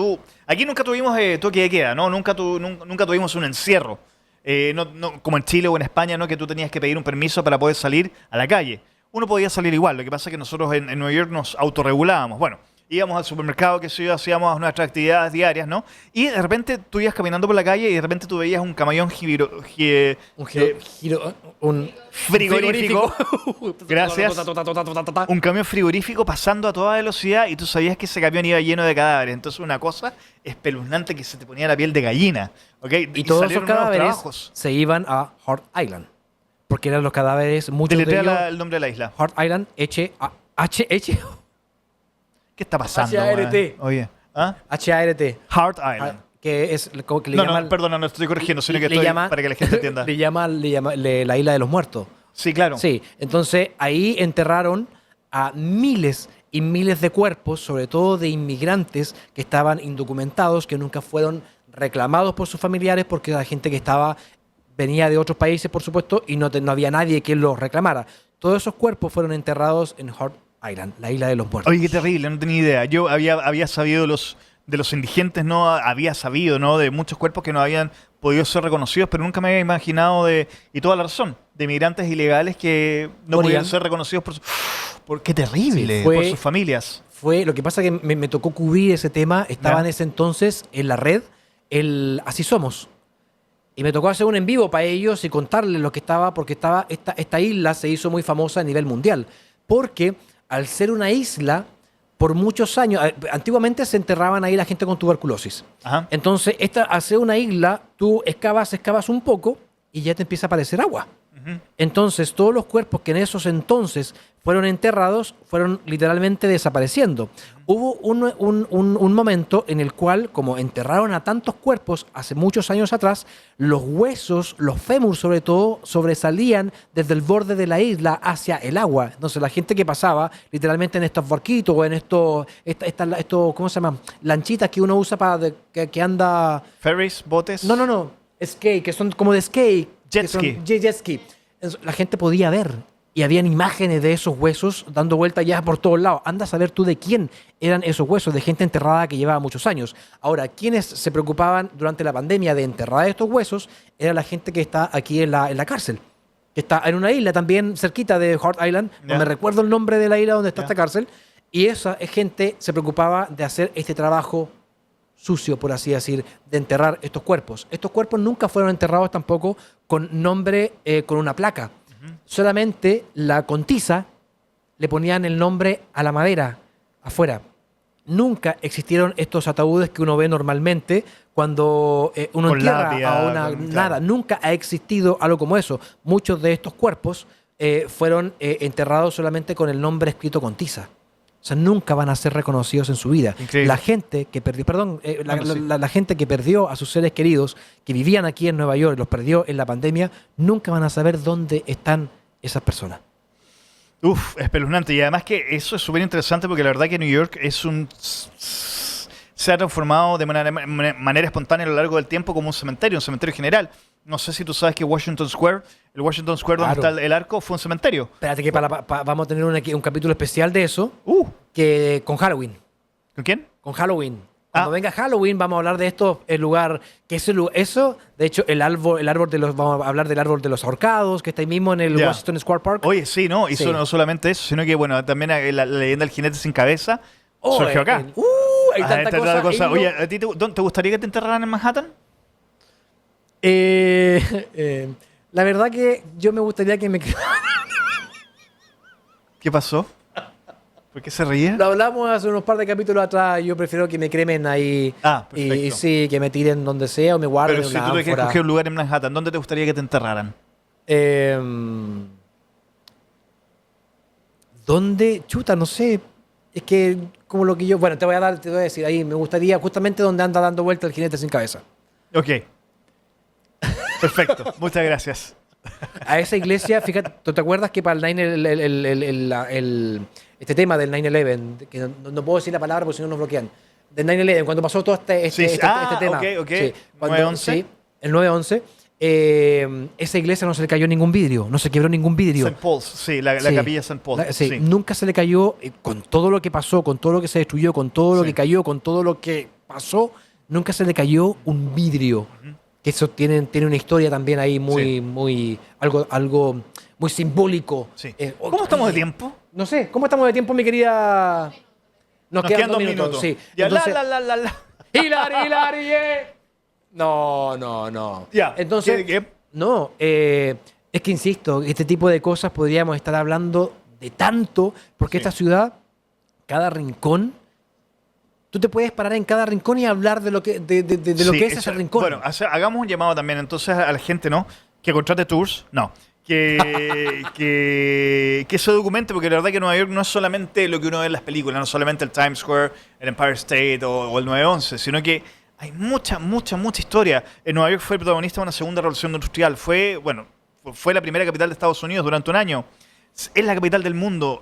aquí nunca tuvimos toque de queda, ¿no? Nunca tuvimos un encierro. Como en Chile o en España, ¿no? Que tú tenías que pedir un permiso para poder salir a la calle. Uno podía salir igual, lo que pasa es que nosotros en Nueva York nos autorregulábamos. Bueno, íbamos al supermercado, que sí, hacíamos nuestras actividades diarias, ¿no? Y de repente tú ibas caminando por la calle y de repente tú veías un camellón Un frigorífico. Gracias. Un camión frigorífico pasando a toda velocidad y tú sabías que ese camión iba lleno de cadáveres. Entonces una cosa espeluznante que se te ponía la piel de gallina. ¿Ok? Y todos esos salieron nuevos cadáveres trabajos. se iban a Hart Island. Porque eran los cadáveres, muchos de Deletrea ellos. el nombre de la isla. Hart Island, H-H-H. ¿Qué está pasando? H-A-R-T. man? Oye. ¿Ah? H-A-R-T. Heart Island. Que es como que le No, llaman. no, perdona, no estoy corrigiendo, sino que le estoy llama- para que la gente entienda. Le llama la isla de los muertos. Sí, claro. Sí, entonces ahí enterraron a miles y miles de cuerpos, sobre todo de inmigrantes que estaban indocumentados, que nunca fueron reclamados por sus familiares porque la gente que venía de otros países, por supuesto, y no había nadie que los reclamara. Todos esos cuerpos fueron enterrados en Hart Island, la isla de los muertos. Oye, qué terrible, no tenía idea. Yo había sabido de los indigentes, ¿no? Había sabido, ¿no? De muchos cuerpos que no habían podido ser reconocidos, pero nunca me había imaginado y toda la razón, de migrantes ilegales que no Morían. podían ser reconocidos qué terrible, Sí, fue- por sus familias. Lo que pasa que me tocó cubrir ese tema, estaba Ya. en ese entonces en la red, Así Somos. Y me tocó hacer un en vivo para ellos y contarles lo que estaba, porque esta isla se hizo muy famosa a nivel mundial. Porque al ser una isla, por muchos años, antiguamente se enterraban ahí la gente con tuberculosis. Ajá. Entonces, al ser una isla, tú excavas un poco y ya te empieza a aparecer agua. Ujú. Entonces, todos los cuerpos que en esos entonces fueron enterrados fueron literalmente desapareciendo. Hubo un momento en el cual, como enterraron a tantos cuerpos hace muchos años atrás, los huesos, los fémur sobre todo, sobresalían desde el borde de la isla hacia el agua. Entonces, la gente que pasaba literalmente en estos barquitos o en estos, ¿cómo se llama? Lanchitas que uno usa que anda... Ferries, botes. No. Skate, que son como de skate. Jet que son ski. jet ski. La gente podía ver y habían imágenes de esos huesos dando vuelta ya por todos lados. Anda a saber tú de quién eran esos huesos, de gente enterrada que llevaba muchos años. Ahora, quienes se preocupaban durante la pandemia de enterrar estos huesos era la gente que está aquí en la cárcel, que está en una isla también cerquita de Hart Island, no Ya. me recuerdo el nombre de la isla donde está Ya. esta cárcel, y esa gente se preocupaba de hacer este trabajo sucio, por así decir, de enterrar estos cuerpos. Estos cuerpos nunca fueron enterrados tampoco con nombre, con una placa. Solamente la contiza le ponían el nombre a la madera afuera. Nunca existieron estos ataúdes que uno ve normalmente cuando uno Con entierra lápida, a una... claro. Nada, nunca ha existido algo como eso. Muchos de estos cuerpos fueron enterrados solamente con el nombre escrito con tiza. O sea, nunca van a ser reconocidos en su vida. Increíble. La gente que perdió, Sí. la gente que perdió a sus seres queridos, que vivían aquí en Nueva York y los perdió en la pandemia, nunca van a saber dónde están esas personas. Uf, espeluznante. Y además que eso es súper interesante porque la verdad que New York se ha transformado de manera espontánea a lo largo del tiempo como un cementerio general. No sé si tú sabes que el Washington Square donde Claro. está el arco, fue un cementerio. Espérate que vamos a tener un capítulo especial de eso que con Halloween. ¿Con quién? Con Halloween. Cuando Ah. venga Halloween vamos a hablar de esto, el lugar, que es eso, de hecho, vamos a hablar del árbol de los ahorcados, que está ahí mismo en el Ya. Washington Square Park. Oye, sí, ¿no? Y Sí. no solamente eso, sino que, bueno, también la leyenda del jinete sin cabeza Oh, surgió acá. hay Ah, tanta tanta cosa. cosa. Oye, ¿a ti te gustaría que te enterraran en Manhattan? La verdad que yo me gustaría que me... ¿Qué pasó? ¿Por qué se ríe? Lo hablamos hace unos par de capítulos atrás. Yo prefiero que me cremen ahí. Ah, perfecto. Y sí, que me tiren donde sea o me guarden Pero en si una tú tuvieras que ánfora. escoger un lugar en Manhattan, ¿dónde te gustaría que te enterraran? ¿Dónde? Chuta, no sé. Es que como lo que yo... Bueno, te voy a decir ahí. Me gustaría justamente donde anda dando vuelta el jinete sin cabeza. Ok. Perfecto. Muchas gracias. A esa iglesia, fíjate, ¿tú te acuerdas que para el 9, este tema del 9/11, que no puedo decir la palabra porque si no nos bloquean, del 9/11, cuando pasó todo este Sí, sí. tema. Ok. Sí, 9/11. sí, el 9/11, esa iglesia no se le cayó ningún vidrio, no se quebró ningún vidrio. St. Paul's, sí, la Sí. capilla St. Paul. Sí, Sí. nunca se le cayó, con todo lo que pasó, con todo lo que se destruyó, con todo lo Sí. que cayó, con todo lo que pasó, nunca se le cayó un vidrio. Que eso tiene una historia también ahí muy, algo muy simbólico. Sí. Oh, ¿Cómo estamos de oye, tiempo? No sé, ¿cómo estamos de tiempo, mi querida? Nos quedan 2 minutos. Sí. Ya, Entonces, la. Hilari. No. Ya. Entonces, ¿Qué? no, es que insisto, este tipo de cosas podríamos estar hablando de tanto, porque Sí. esta ciudad, cada rincón, tú te puedes parar en cada rincón y hablar de lo que, de lo Sí, que es ese rincón. Bueno, hagamos un llamado también entonces a la gente, ¿no? Que contrate tours, no. Que se documente, porque la verdad que Nueva York no es solamente lo que uno ve en las películas, no solamente el Times Square, el Empire State o el 9/11, sino que hay mucha historia. En Nueva York fue el protagonista de una segunda revolución industrial. Fue la primera capital de Estados Unidos durante un año. Es la capital del mundo.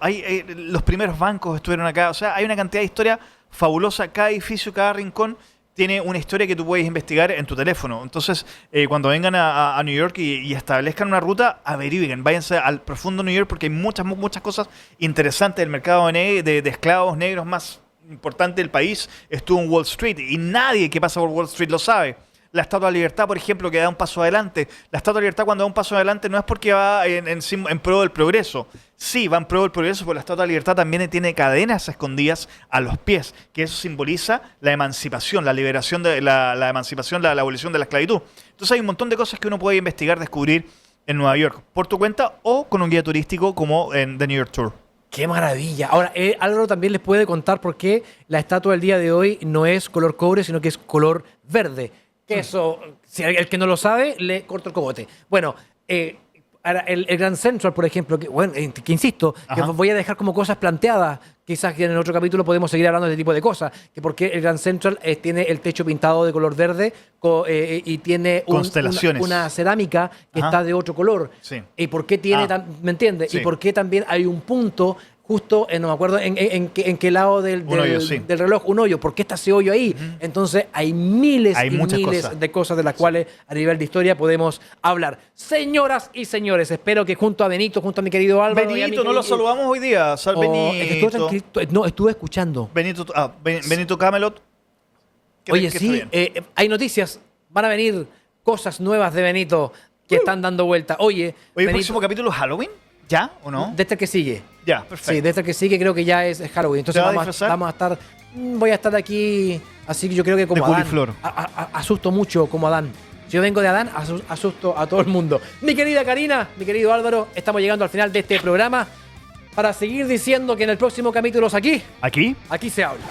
Los primeros bancos estuvieron acá. O sea, hay una cantidad de historia fabulosa. Cada edificio, cada rincón tiene una historia que tú puedes investigar en tu teléfono. Entonces, cuando vengan a New York y establezcan una ruta, averigüen, váyanse al profundo New York porque hay muchas cosas interesantes. El mercado de esclavos negros más importante del país estuvo en Wall Street y nadie que pasa por Wall Street lo sabe. La Estatua de la Libertad, por ejemplo, que da un paso adelante. La Estatua de la Libertad cuando da un paso adelante no es porque va en pro del progreso. Sí, va en pro del progreso, pero la Estatua de la Libertad también tiene cadenas escondidas a los pies, que eso simboliza la emancipación, la liberación de la emancipación, la abolición de la esclavitud. Entonces hay un montón de cosas que uno puede investigar, descubrir en Nueva York, por tu cuenta o con un guía turístico como en The New York Tour. ¡Qué maravilla! Ahora, Álvaro también les puede contar por qué la estatua del día de hoy no es color cobre, sino que es color verde. Que eso, si el que no lo sabe, le corto el cogote. Bueno, ahora, el Grand Central, por ejemplo, que insisto, que Ajá. voy a dejar como cosas planteadas. Quizás que en el otro capítulo podemos seguir hablando de este tipo de cosas. Que porque el Grand Central tiene el techo pintado de color verde y tiene Constelaciones. una cerámica que Ajá. está de otro color. Sí. ¿Y por qué tiene ¿me entiendes? Sí. Y por qué también hay un punto justo, no me acuerdo en qué lado del hoyo, sí. del reloj, un hoyo, ¿por qué está ese hoyo ahí? Entonces hay miles Hay y muchas miles cosas. de cosas de las cuales a nivel de historia podemos hablar. Señoras y señores, espero que junto a Benito, junto a mi querido Álvaro y a mi Benito, no lo querido- saludamos hoy día. Es que estuve tranquilito. No, estuve escuchando. Benito Camelot. Oye, que sí, está bien. hay noticias, van a venir cosas nuevas de Benito que están dando vuelta. Oye, Oye, ¿el Benito, próximo capítulo es Halloween? ¿Ya o no? de este que sigue. Ya, perfecto. Sí, de esta que sigue creo que ya es Halloween. Entonces ¿Te vas a vamos disfrazar? vamos a estar. Voy a estar aquí. Así que yo creo que como De Adán. culiflor. Asusto mucho como Adán. Si yo vengo de Adán, asusto a todo el mundo. Mi querida Karina, mi querido Álvaro, estamos llegando al final de este programa para seguir diciendo que en el próximo capítulo aquí ¿Aquí? se habla.